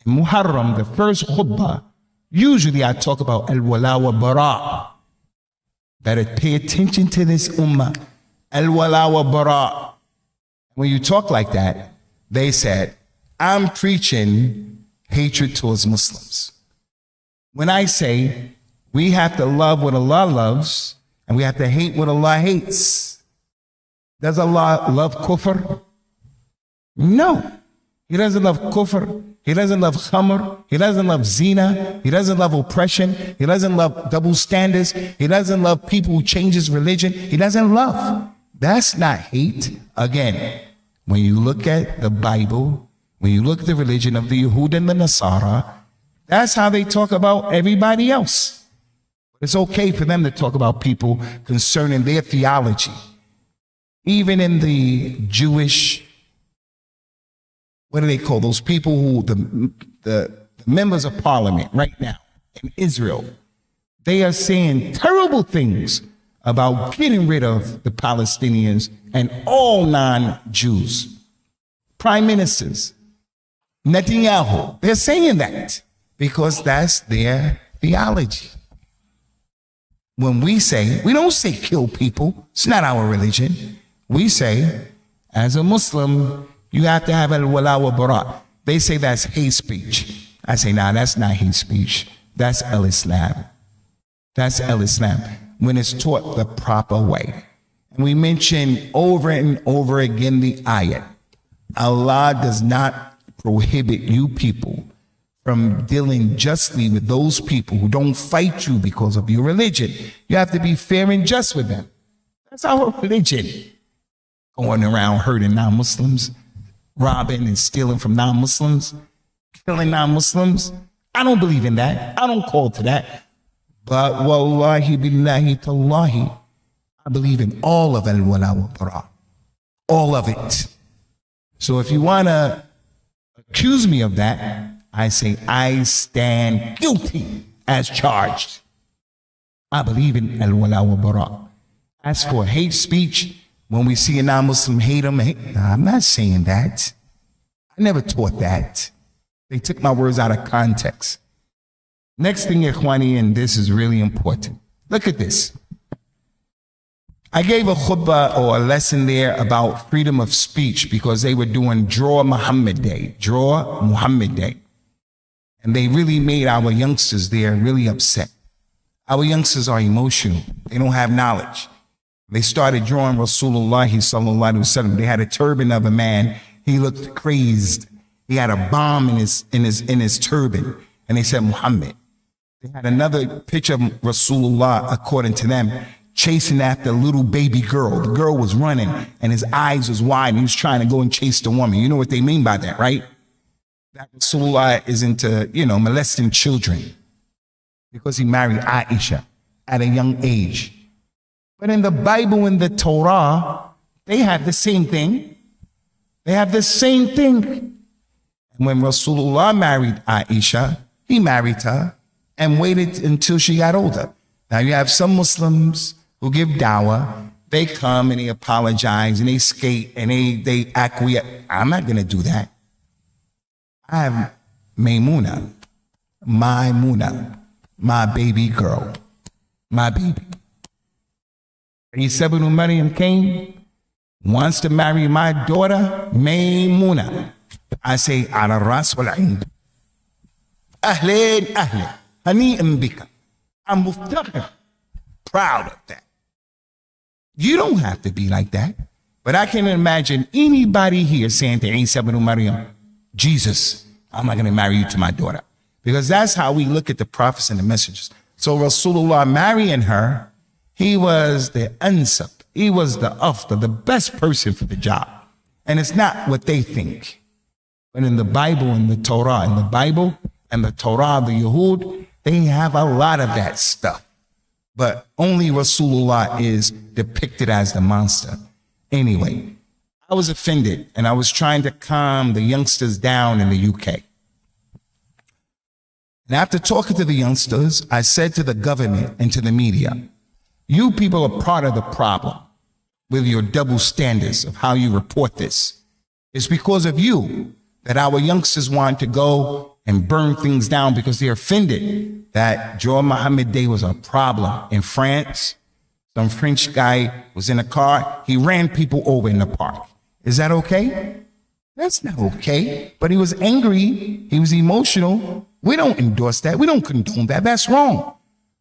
Muharram, the first khutbah, usually I talk about al-wala wa bara. Better pay attention to this ummah. Al-wala wa bara. When you talk like that, they said, I'm preaching hatred towards Muslims. When I say we have to love what Allah loves and we have to hate what Allah hates, does Allah love kufr? No. He doesn't love kufr. He doesn't love khamr. He doesn't love zina. He doesn't love oppression. He doesn't love double standards. He doesn't love people who change his religion. He doesn't love. That's not hate. Again, when you look at the Bible, when you look at the religion of the Yahud and the Nasara, that's how they talk about everybody else. It's okay for them to talk about people concerning their theology. Even in the Jewish, what do they call those people who, the members of parliament right now in Israel, they are saying terrible things about getting rid of the Palestinians and all non-Jews. Prime ministers, Netanyahu, they're saying that because that's their theology. When we say, we don't say kill people. It's not our religion. We say, as a Muslim, you have to have al-wala wa bara. They say that's hate speech. I say, nah, that's not hate speech. That's al-Islam. That's al-Islam when it's taught the proper way. And we mention over and over again the ayat. Allah does not prohibit you people from dealing justly with those people who don't fight you because of your religion. You have to be fair and just with them. That's our religion. Going around hurting non-Muslims, robbing and stealing from non-Muslims, killing non-Muslims. I don't believe in that. I don't call to that. But wallahi billahi tallahi, I believe in all of al-wala wa bara. All of it. So if you want to accuse me of that, I say I stand guilty as charged. I believe in al-wala wa bara. As for hate speech, when we see a non-Muslim hate them, nah, I'm not saying that. I never taught that. They took my words out of context. Next thing, Ikhwani, and this is really important. Look at this. I gave a khutbah or a lesson there about freedom of speech because they were doing Draw Muhammad Day. Draw Muhammad Day. And they really made our youngsters there really upset. Our youngsters are emotional. They don't have knowledge. They started drawing Rasulullah sallallahu alaihi wasallam. They had a turban of a man. He looked crazed. He had a bomb in his turban. And they said Muhammad. They had another picture of Rasulullah, according to them, chasing after a little baby girl. The girl was running and his eyes was wide and he was trying to go and chase the woman. You know what they mean by that, right? That Rasulullah is into, molesting children because he married Aisha at a young age. But in the Bible, in the Torah, they have the same thing. They have the same thing. And when Rasulullah married Aisha, he married her and waited until she got older. Now you have some Muslims who give dawah. They come and they apologize and they skate and they acquiesce. I'm not going to do that. I have Maymuna, my baby girl, my baby. Isa ibn Maryam came, wants to marry my daughter, Maymuna. I say, ala ras wal ayn. Ahlan, ahlan, hani'an bika. I'm muftakhir, proud of that. You don't have to be like that. But I can imagine anybody here saying to Isa ibn Maryam, Jesus, I'm not going to marry you to my daughter. Because that's how we look at the prophets and the messengers. So Rasulullah marrying her, he was the ansab. He was the afdal, the best person for the job. And it's not what they think. But in the Bible and the Torah, the Torah, the Yahud, they have a lot of that stuff. But only Rasulullah is depicted as the monster. Anyway, I was offended and I was trying to calm the youngsters down in the UK. And after talking to the youngsters, I said to the government and to the media, you people are part of the problem with your double standards of how you report this. It's because of you that our youngsters want to go and burn things down because they're offended that Draw Muhammad Day was a problem. In France, some French guy was in a car. He ran people over in the park. Is that okay? That's not okay. But he was angry. He was emotional. We don't endorse that. We don't condone that. That's wrong.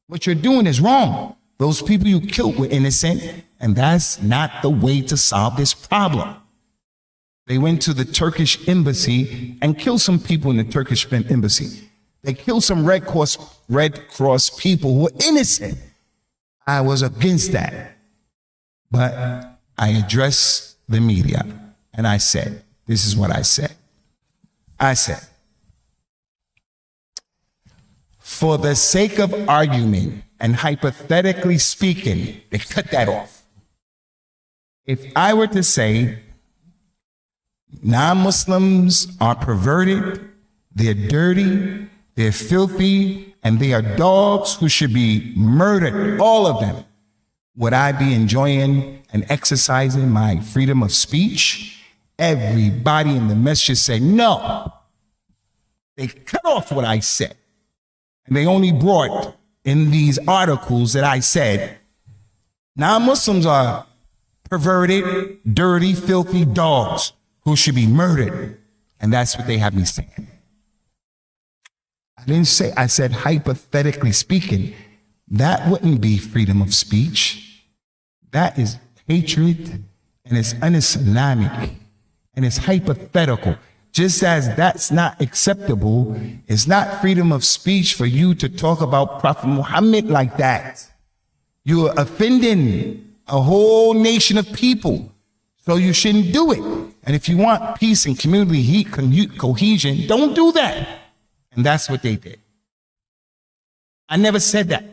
What you're doing is wrong. Those people you killed were innocent, and that's not the way to solve this problem. They went to the Turkish embassy and killed some people in the Turkish embassy. They killed some Red Cross people who were innocent. I was against that. But I addressed the media and I said, this is what I said. I said, for the sake of argument and hypothetically speaking, they cut that off. If I were to say non-Muslims are perverted, they're dirty, they're filthy, and they are dogs who should be murdered, all of them, would I be enjoying and exercising my freedom of speech? Everybody in the Masjid said no. They cut off what I said. And they only brought in these articles that I said, non-Muslims are perverted, dirty, filthy dogs who should be murdered. And that's what they have me saying. I didn't say, I said hypothetically speaking, that wouldn't be freedom of speech. That is hatred and it's un-Islamic and it's hypothetical. Just as that's not acceptable, it's not freedom of speech for you to talk about Prophet Muhammad like that. You're offending a whole nation of people, so you shouldn't do it. And if you want peace and community cohesion, don't do that. And that's what they did. I never said that.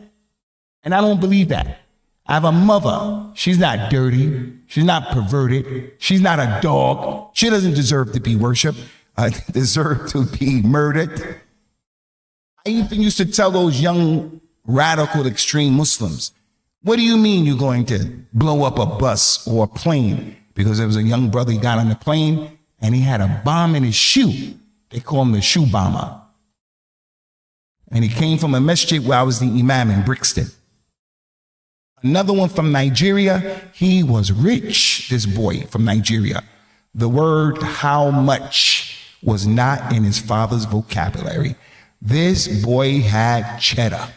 And I don't believe that. I have a mother. She's not dirty. She's not perverted. She's not a dog. She doesn't deserve to be worshipped, deserve to be murdered. I even used to tell those young, radical, extreme Muslims, what do you mean you're going to blow up a bus or a plane? Because there was a young brother, he got on the plane and he had a bomb in his shoe. They call him the shoe bomber. And he came from a masjid where I was the imam in Brixton. Another one from Nigeria, he was rich, this boy from Nigeria. The word how much was not in his father's vocabulary. This boy had cheddar.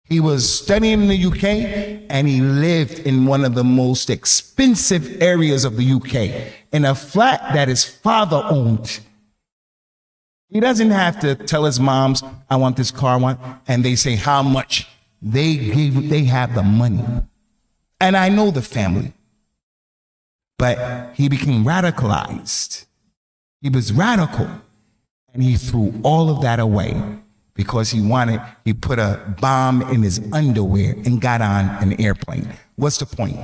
He was studying in the UK and he lived in one of the most expensive areas of the UK in a flat that his father owned. He doesn't have to tell his moms, I want this car, and they say how much. They have the money. And I know the family. But he became radicalized. He was radical. And he threw all of that away because he put a bomb in his underwear and got on an airplane. What's the point?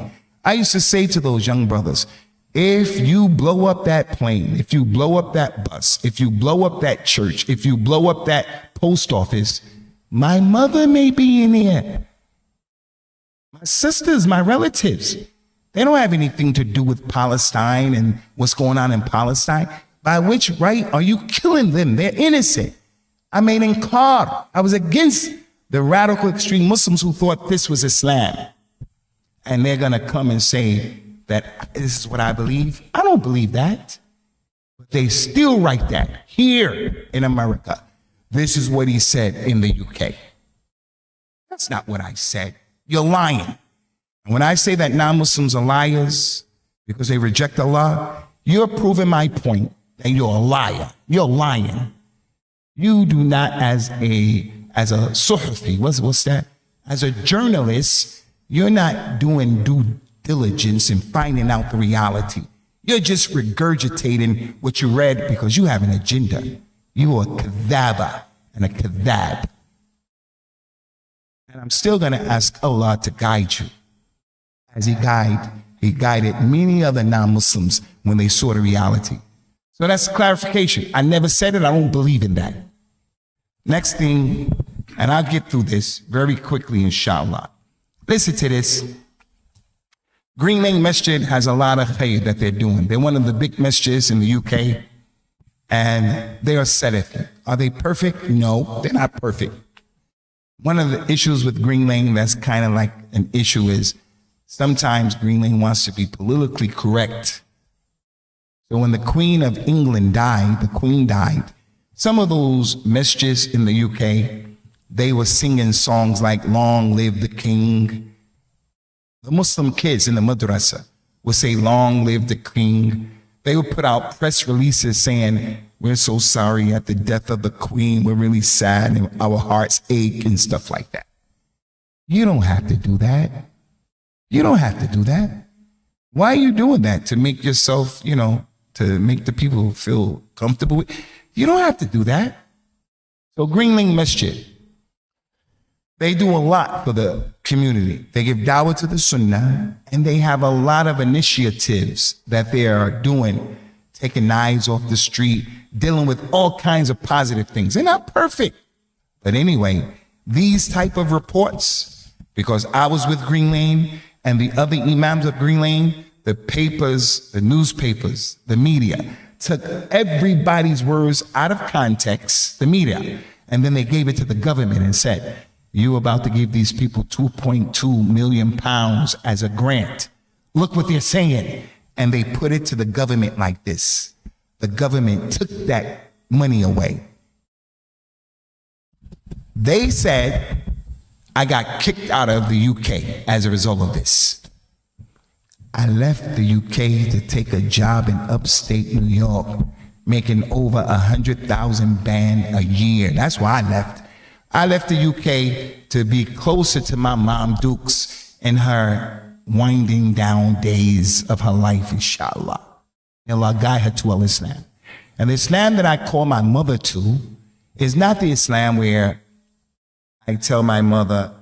I used to say to those young brothers, if you blow up that plane, if you blow up that bus, if you blow up that church, if you blow up that post office, my mother may be in here. My sisters, my relatives, they don't have anything to do with Palestine and what's going on in Palestine. By which right are you killing them? They're innocent. I made inkar. I was against the radical extreme Muslims who thought this was Islam. And they're going to come and say that this is what I believe. I don't believe that. But they still write that here in America. This is what he said in the UK. That's not what I said. You're lying. And when I say that non-Muslims are liars because they reject Allah, you're proving my point that you're a liar. You're lying. You do not, as a suhfi, what's that? As a journalist, you're not doing due diligence and finding out the reality. You're just regurgitating what you read because you have an agenda. You are a kadhaba and a kadhab. And I'm still going to ask Allah to guide you. As he guided many other non-Muslims when they saw the reality. So that's clarification. I never said it. I don't believe in that. Next thing, and I'll get through this very quickly, inshallah. Listen to this. Green Lane Masjid has a lot of khair that they're doing. They're one of the big masjids in the UK. And they are Salafi. Are they perfect? No, they're not perfect. One of the issues with Green Lane that's kind of like an issue is sometimes Green Lane wants to be politically correct. So when the Queen of England died, the Queen died, some of those masjids in the UK, they were singing songs like Long Live the King. The Muslim kids in the madrasa would say, Long live the King. They would put out press releases saying, we're so sorry at the death of the Queen. We're really sad and our hearts ache and stuff like that. You don't have to do that. You don't have to do that. Why are you doing that? To make yourself, to make the people feel comfortable? You don't have to do that. So Green Lane Masjid, they do a lot for the community. They give dawah to the Sunnah, and they have a lot of initiatives that they are doing, taking knives off the street, dealing with all kinds of positive things. They're not perfect. But anyway, these type of reports, because I was with Green Lane and the other imams of Green Lane, the papers, the newspapers, the media, took everybody's words out of context, the media, and then they gave it to the government and said, you about to give these people 2.2 million pounds as a grant. Look what they're saying. And they put it to the government like this. The government took that money away. They said, I got kicked out of the UK as a result of this. I left the UK to take a job in upstate New York, making over 100,000 band a year. That's why I left. I left the UK to be closer to my mom Dukes in her winding down days of her life, inshallah. Allah guide her to al-Islam. And the Islam that I call my mother to is not the Islam where I tell my mother,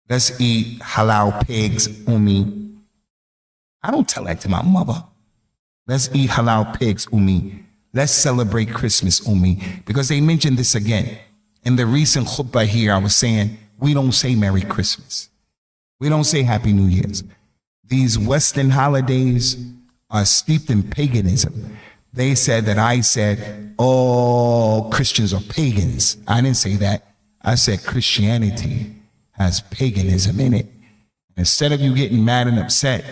let's eat halal pigs, Ummi. I don't tell that to my mother. Let's eat halal pigs, Ummi. Let's celebrate Christmas, Ummi. Because they mentioned this again. In the recent khutbah here, I was saying, we don't say Merry Christmas. We don't say Happy New Year's. These Western holidays are steeped in paganism. They said that I said, all Christians are pagans. I didn't say that. I said Christianity has paganism in it. Instead of you getting mad and upset,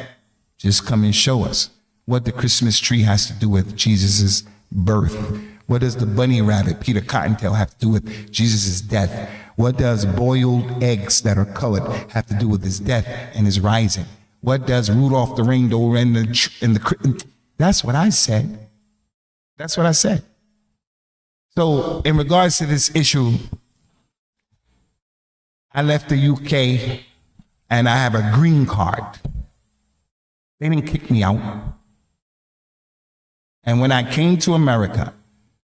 just come and show us what the Christmas tree has to do with Jesus's birth. What does the bunny rabbit, Peter Cottontail, have to do with Jesus' death? What does boiled eggs that are colored have to do with his death and his rising? What does Rudolph the Reindeer and the That's what I said. That's what I said. So in regards to this issue, I left the UK and I have a green card. They didn't kick me out. And when I came to America,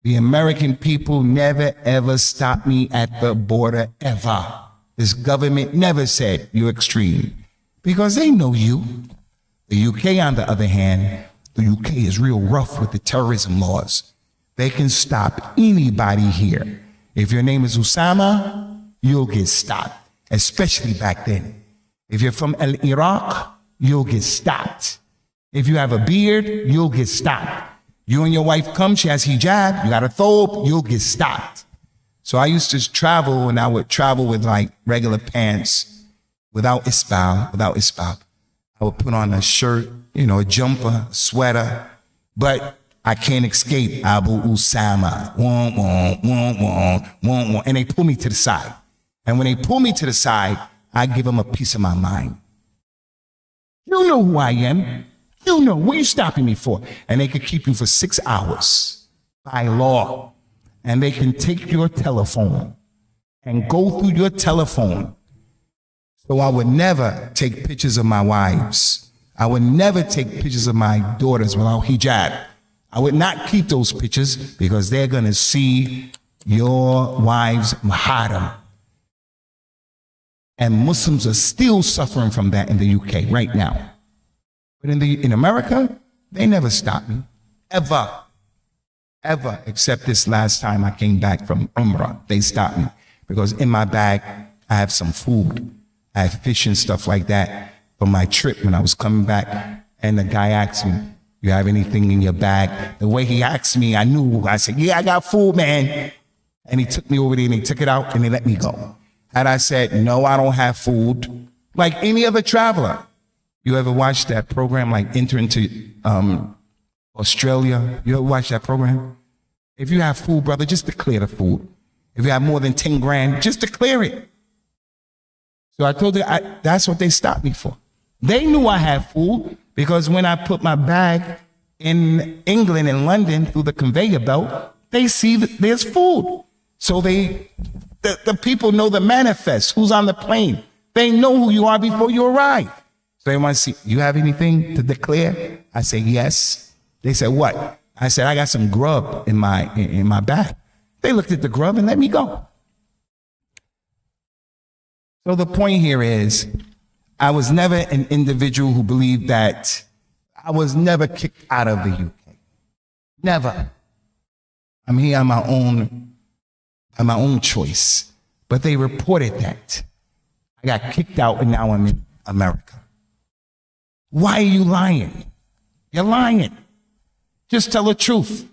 the American people never ever stopped me at the border, ever. This government never said, you're extreme, because they know you. The UK, on the other hand, the UK is real rough with the terrorism laws. They can stop anybody here. If your name is Osama, you'll get stopped, especially back then. If you're from Iraq, you'll get stopped. If you have a beard, you'll get stopped. You and your wife come, she has hijab, you got a thobe, you'll get stopped. So I used to travel, and I would travel with like regular pants, without isbal. I would put on a shirt, a jumper, a sweater, but I can't escape Abu Osama. And they pull me to the side. And when they pull me to the side, I give them a piece of my mind. You know who I am. You know, what are you stopping me for? And they could keep you for 6 hours by law. And they can take your telephone and go through your telephone. So I would never take pictures of my wives. I would never take pictures of my daughters without hijab. I would not keep those pictures because they're going to see your wife's maharam. And Muslims are still suffering from that in the UK right now. But in America, they never stopped me, ever, except this last time I came back from Umrah. They stopped me because in my bag, I have some food. I have fish and stuff like that from my trip when I was coming back. And the guy asked me, you have anything in your bag? The way he asked me, I knew. I said, yeah, I got food, man. And he took me over there and he took it out and they let me go. And I said, no, I don't have food. Like any other traveler. You ever watch that program like Enter into Australia? You ever watch that program? If you have food, brother, just declare the food. If you have more than 10 grand, just declare it. So I told them that's what they stopped me for. They knew I had food because when I put my bag in England and London through the conveyor belt, they see that there's food. So the people know the manifest, who's on the plane. They know who you are before you arrive. So they want to see, you have anything to declare? I say, yes. They said, what? I said, I got some grub in my bag. They looked at the grub and let me go. So the point here is, I was never an individual who believed that I was never kicked out of the UK. Never. I'm here on my own choice. But they reported that I got kicked out and now I'm in America. Why are you lying? You're lying. Just tell the truth.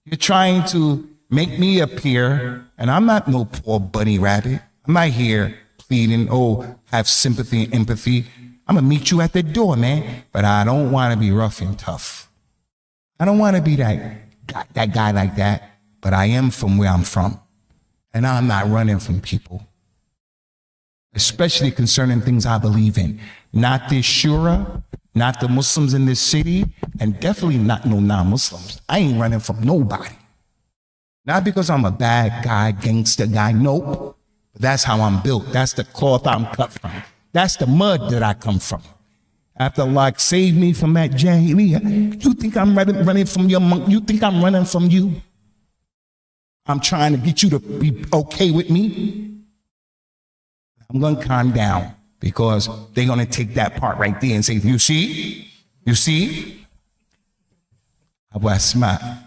You're trying to make me appear, and I'm not no poor bunny rabbit. I'm not here pleading, oh, have sympathy and empathy. I'm gonna meet you at the door, man. But I don't want to be rough and tough. I don't want to be that guy like that. But I am from where I'm from. And I'm not running from people. Especially concerning things I believe in. Not this shura, not the Muslims in this city, and definitely not no non-Muslims. I ain't running from nobody. Not because I'm a bad guy, gangster guy, nope. But that's how I'm built. That's the cloth I'm cut from. That's the mud that I come from. After Allah saved me from that jahiliyyah, you think I'm running from your monk? You think I'm running from you? I'm trying to get you to be okay with me. I'm going to calm down because they're going to take that part right there and say, you see? You see? Abu Asma,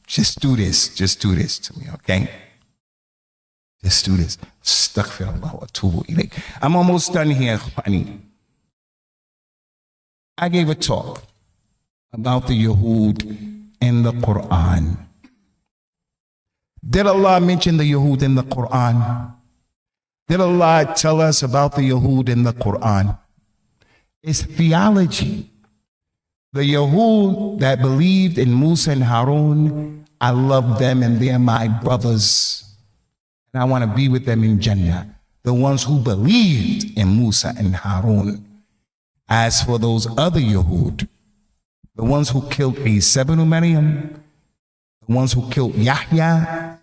just do this. Just do this to me, okay? Just do this. Astaghfirullah wa atubu ilayk. I'm almost done here, honey. I gave a talk about the Yahud in the Quran. Did Allah mention the Yahud in the Quran? Did Allah tell us about the Yahud in the Quran? It's theology. The Yahud that believed in Musa and Harun, I love them and they're my brothers. And I want to be with them in Jannah. The ones who believed in Musa and Harun. As for those other Yahud, the ones who killed Isa ibn Maryam, the ones who killed Yahya,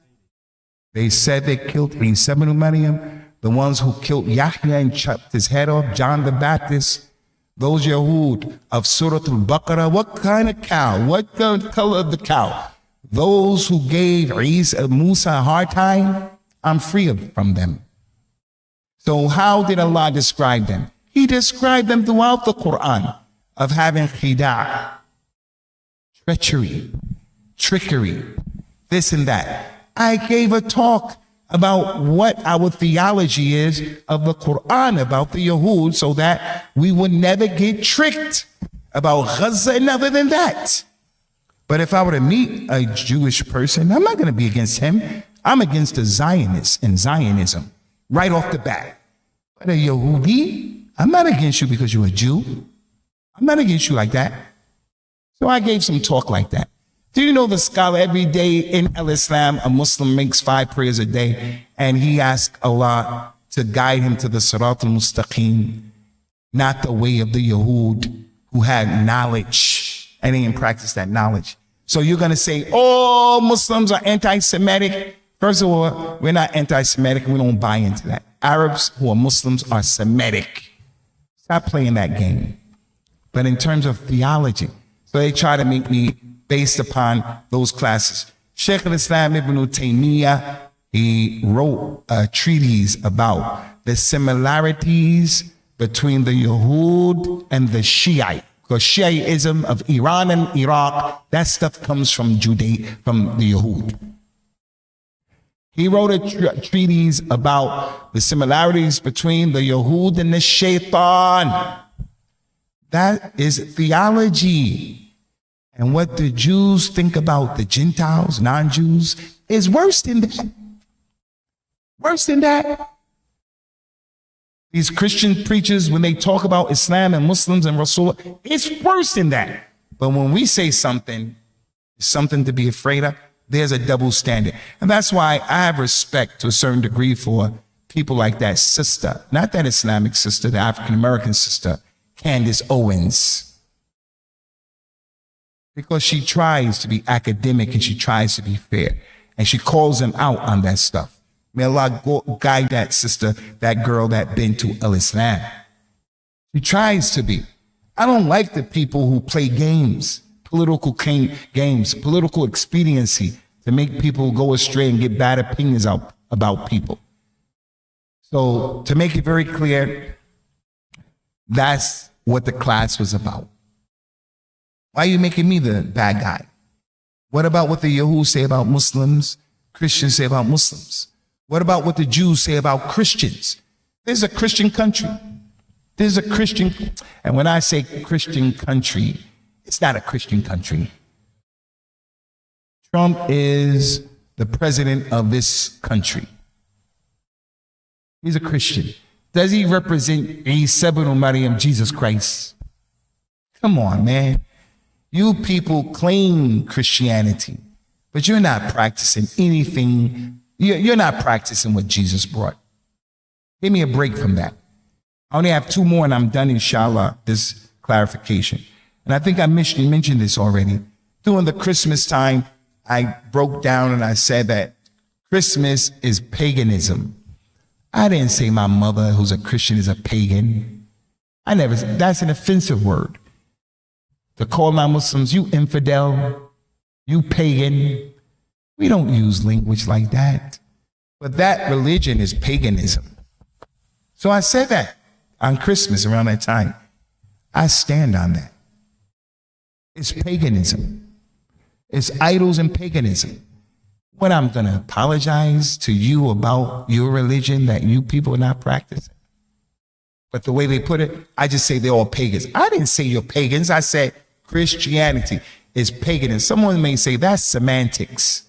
they said they killed Isa ibn Maryam. The ones who killed Yahya and chopped his head off, John the Baptist. Those Yahud of Surah Al-Baqarah, what kind of cow? What color of the cow? Those who gave Musa a hard time, I'm free from them. So how did Allah describe them? He described them throughout the Quran of having khida', treachery, trickery, this and that. I gave a talk about what our theology is of the Quran about the Yahud so that we would never get tricked about Gaza and other than that. But if I were to meet a Jewish person, I'm not going to be against him. I'm against the Zionists and Zionism right off the bat. But a Yahudi, I'm not against you because you're a Jew. I'm not against you like that. So I gave some talk like that. Do you know the scholar every day in Islam, a Muslim makes 5 prayers a day and he asks Allah to guide him to the Sirat al-Mustaqim, not the way of the Yahud who had knowledge and they didn't practice that knowledge. So you're going to say, all Muslims are anti-Semitic. First of all, we're not anti-Semitic. We don't buy into that. Arabs who are Muslims are Semitic. Stop playing that game. But in terms of theology, so they try to make me based upon those classes. Shaykh al-Islam ibn Taymiyyah, he wrote a treatise about the similarities between the Yahud and the Shiite. Because Shiaism of Iran and Iraq, that stuff comes from from the Yahud. He wrote a treatise about the similarities between the Yahud and the Shaitan. That is theology. And what the Jews think about the Gentiles, non-Jews, is worse than that. Worse than that. These Christian preachers, when they talk about Islam and Muslims and Rasul, it's worse than that. But when we say something, something to be afraid of, there's a double standard. And that's why I have respect to a certain degree for people like that sister, not that Islamic sister, the African-American sister, Candace Owens. because she tries to be academic and she tries to be fair. And she calls them out on that stuff. May Allah guide that sister, that girl that been to Al-Islam. She tries to be. I don't like the people who play games, political games, political expediency to make people go astray and get bad opinions out about people. So to make it very clear, that's what the class was about. Why are you making me the bad guy? What about what the Yahud say about Muslims, Christians say about Muslims? What about what the Jews say about Christians? There's a Christian country. There's a Christian, and when I say Christian country, it's not a Christian country. Trump is the president of this country. He's a Christian. Does he represent Isa ibn Maryam, Jesus Christ? Come on, man. You people claim Christianity, but you're not practicing anything. You're not practicing what Jesus brought. Give me a break from that. I only have 2 more and I'm done, inshallah, this clarification. And I think I mentioned this already. During the Christmas time, I broke down and I said that Christmas is paganism. I didn't say my mother, who's a Christian, is a pagan. That's an offensive word. To call non-Muslims, you infidel, you pagan. We don't use language like that. But that religion is paganism. So I said that on Christmas around that time. I stand on that. It's paganism. It's idols and paganism. What, I'm going to apologize to you about your religion that you people are not practicing? But the way they put it, I just say they're all pagans. I didn't say you're pagans. I said Christianity is paganism. Someone may say that's semantics.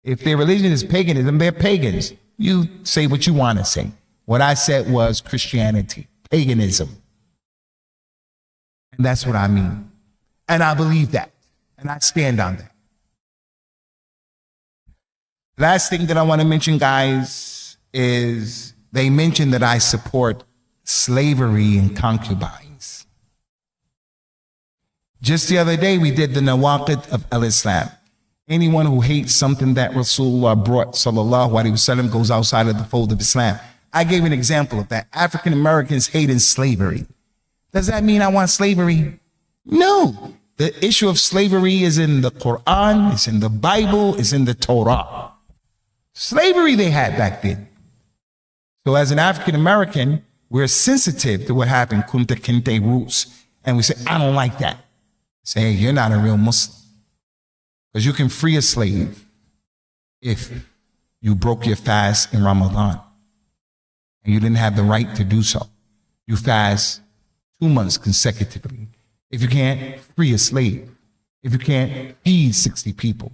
If their religion is paganism, they're pagans. You say what you want to say. What I said was Christianity, paganism. And that's what I mean. And I believe that. And I stand on that. Last thing that I want to mention, guys, is they mentioned that I support slavery and concubines. Just the other day, we did the Nawaqid of Al-Islam. Anyone who hates something that Rasulullah brought, sallallahu alaihi wasallam, goes outside of the fold of Islam. I gave an example of that. African Americans hating slavery. Does that mean I want slavery? No. The issue of slavery is in the Quran, it's in the Bible, it's in the Torah. Slavery they had back then. So as an African American, we're sensitive to what happened, Kunta Kinte roots, and we say, I don't like that. Say, hey, you're not a real Muslim. Because you can free a slave if you broke your fast in Ramadan and you didn't have the right to do so. You fast 2 months consecutively. If you can't free a slave, if you can't feed 60 people,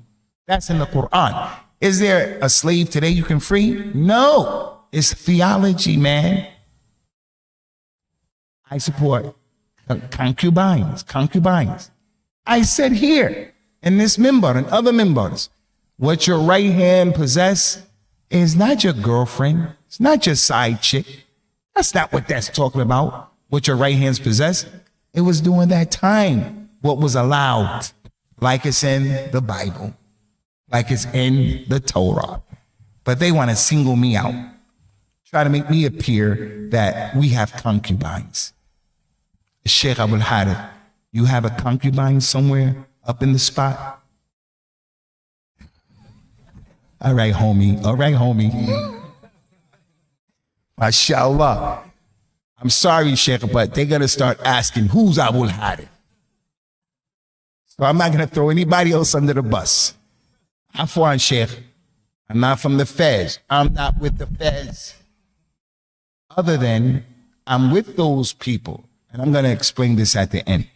that's in the Quran. Is there a slave today you can free? No. It's theology, man. I support concubines. I said here, in this minbar and other minbars, what your right hand possess is not your girlfriend. It's not your side chick. That's not what that's talking about. What your right hands possess. It was during that time what was allowed, like it's in the Bible, like it's in the Torah. But they want to single me out, try to make me appear that we have concubines. Sheikh Abul Harith, you have a concubine somewhere up in the spot? All right, homie. MashaAllah. I'm sorry, Sheikh, but they're going to start asking, who's Abul Harith? So I'm not going to throw anybody else under the bus. Afwan, Sheikh. I'm not from the Fez. I'm not with the Fez. Other than I'm with those people. And I'm going to explain this at the end.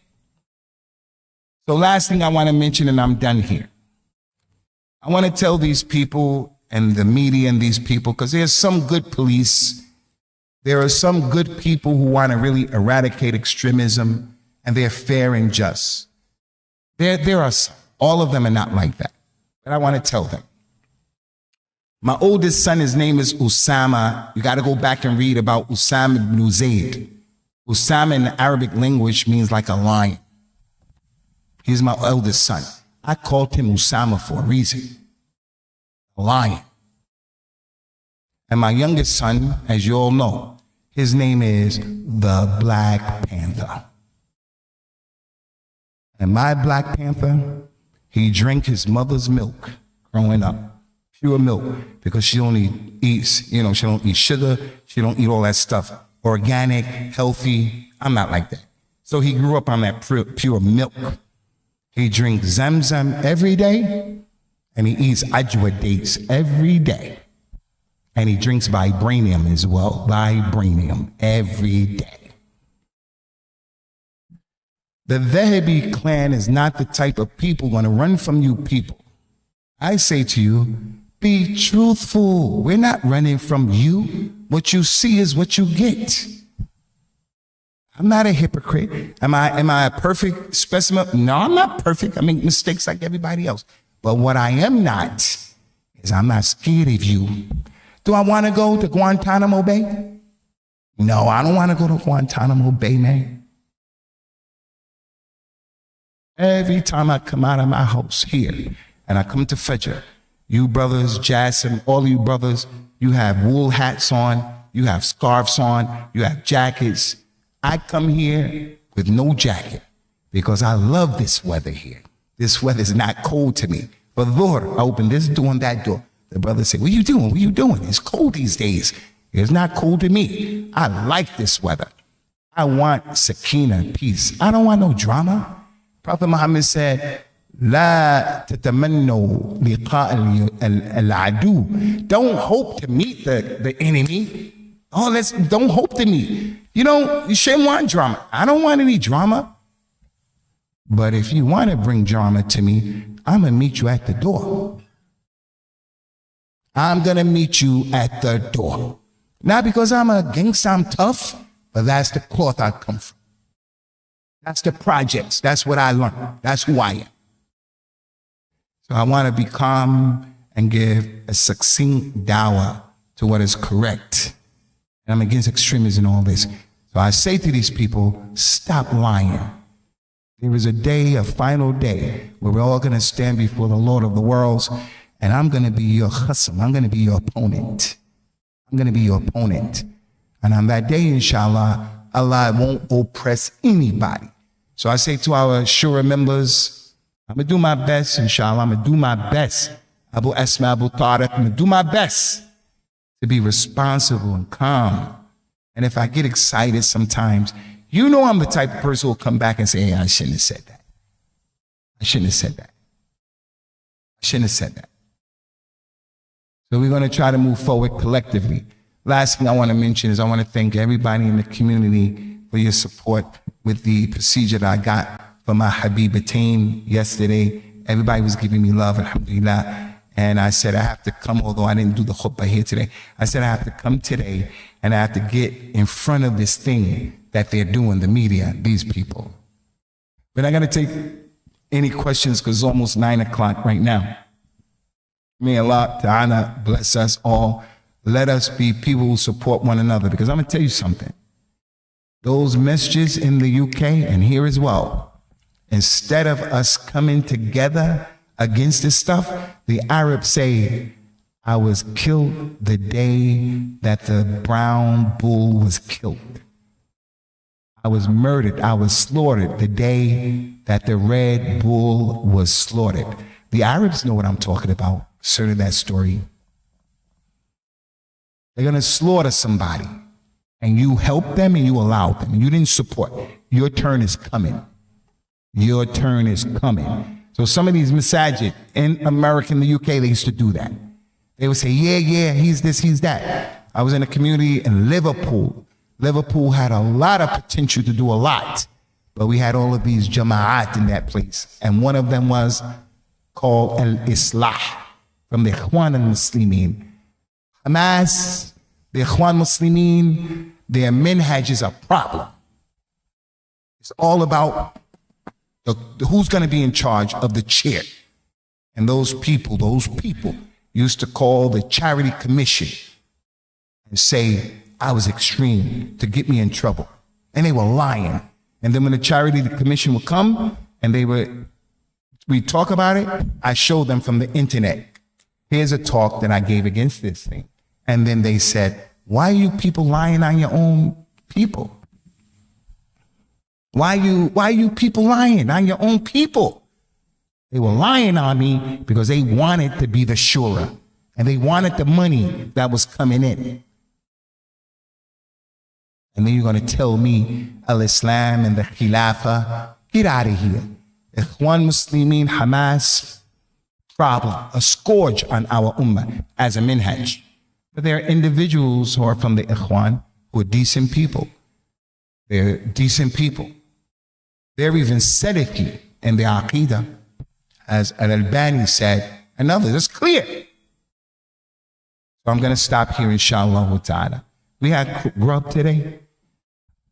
So last thing I want to mention, and I'm done here. I want to tell these people and the media and these people, because there's some good police. There are some good people who want to really eradicate extremism, and they're fair and just. There are some. All of them are not like that. But I want to tell them. My oldest son, his name is Usama. You got to go back and read about Usama ibn Zayd. Usama in the Arabic language means like a lion. He's my eldest son. I called him Usama for a reason. A lion. And my youngest son, as you all know, his name is the Black Panther. And my Black Panther, he drank his mother's milk growing up. Pure milk, because she only eats, she don't eat sugar, she don't eat all that stuff. Organic, healthy. I'm not like that. So he grew up on that pure milk. He drinks Zamzam every day, and he eats ajwa dates every day. And he drinks vibranium as well, vibranium every day. The Dhahabi clan is not the type of people going to run from you people. I say to you, be truthful. We're not running from you. What you see is what you get. I'm not a hypocrite. Am I a perfect specimen? No, I'm not perfect. I make mistakes like everybody else. But what I am not is I'm not scared of you. Do I want to go to Guantanamo Bay? No, I don't want to go to Guantanamo Bay, man. Every time I come out of my house here and I come to Fajr, you brothers, Jassim, all of you brothers, you have wool hats on, you have scarves on, you have jackets. I come here with no jacket because I love this weather here. This weather is not cold to me. But Dhuhr, I open this door and that door. The brother said, what are you doing? What are you doing? It's cold these days. It's not cold to me. I like this weather. I want sakina, peace. I don't want no drama. Prophet Muhammad said, La tatamannu liqa al-adu. Don't hope to meet the enemy. Don't hope to meet. You shouldn't want drama. I don't want any drama. But if you want to bring drama to me, I'm going to meet you at the door. I'm going to meet you at the door. Not because I'm a gangster, I'm tough, but that's the cloth I come from. That's the projects. That's what I learned. That's who I am. So I want to be calm and give a succinct dawah to what is correct. And I'm against extremism and all this. So I say to these people, stop lying. There is a day, a final day, where we're all going to stand before the Lord of the worlds, and I'm going to be your khasm. I'm going to be your opponent. I'm going to be your opponent. And on that day, inshallah, Allah won't oppress anybody. So I say to our Shura members, I'm going to do my best, inshallah. I'm going to do my best. Abu Asma, Abu Tariq, I'm going to do my best to be responsible and calm. And if I get excited sometimes, I'm the type of person who will come back and say, hey, I shouldn't have said that. I shouldn't have said that. I shouldn't have said that. So we're going to try to move forward collectively. Last thing I want to mention is I want to thank everybody in the community for your support with the procedure that I got for my Habibatain yesterday. Everybody was giving me love, alhamdulillah. And I said I have to come, although I didn't do the khutbah here today. I said I have to come today and I have to get in front of this thing that they're doing, the media, these people. We're not going to take any questions because it's almost 9 o'clock right now. May Allah Ta'ala bless us all. Let us be people who support one another, because I'm going to tell you something. Those masjids in the UK and here as well, instead of us coming together against this stuff, the Arabs say, I was killed the day that the brown bull was killed. I was murdered, I was slaughtered the day that the red bull was slaughtered. The Arabs know what I'm talking about, concerning that story. They're going to slaughter somebody, and you help them and you allow them, and you didn't support. Your turn is coming. Your turn is coming. So some of these masajid in America and the UK, they used to do that. They would say, yeah, he's this, he's that. I was in a community in Liverpool. Liverpool had a lot of potential to do a lot, but we had all of these jama'at in that place. And one of them was called Al-Islah, from the Ikhwan al-Muslimin. Hamas, the Ikhwan Muslimin, their minhaj is a problem. It's all about who's going to be in charge of the chair. And those people used to call the charity commission and say I was extreme to get me in trouble. And they were lying. And then when the charity commission would come and they would we talk about it, I show them from the internet. Here's a talk that I gave against this thing. And then they said, why are you people lying on your own people? Why are you people lying on your own people? They were lying on me because they wanted to be the shura. And they wanted the money that was coming in. And then you're going to tell me al-Islam and the Khilafah, get out of here. Ikhwan Muslimin, Hamas, problem, a scourge on our ummah as a minhaj. But there are individuals who are from the Ikhwan who are decent people. They're decent people. They're even Salafi in the Aqidah, as Al-Albani said, and others. It's clear. So I'm going to stop here, inshallah ta'ala. We had grub today.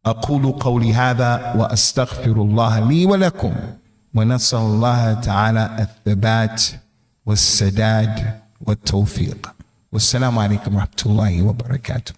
أقول قولي هذا وأستغفر الله لي ولكم ونسأل الله تعالى الثبات والسداد والتوفيق والسلام عليكم ورحمة الله وبركاته.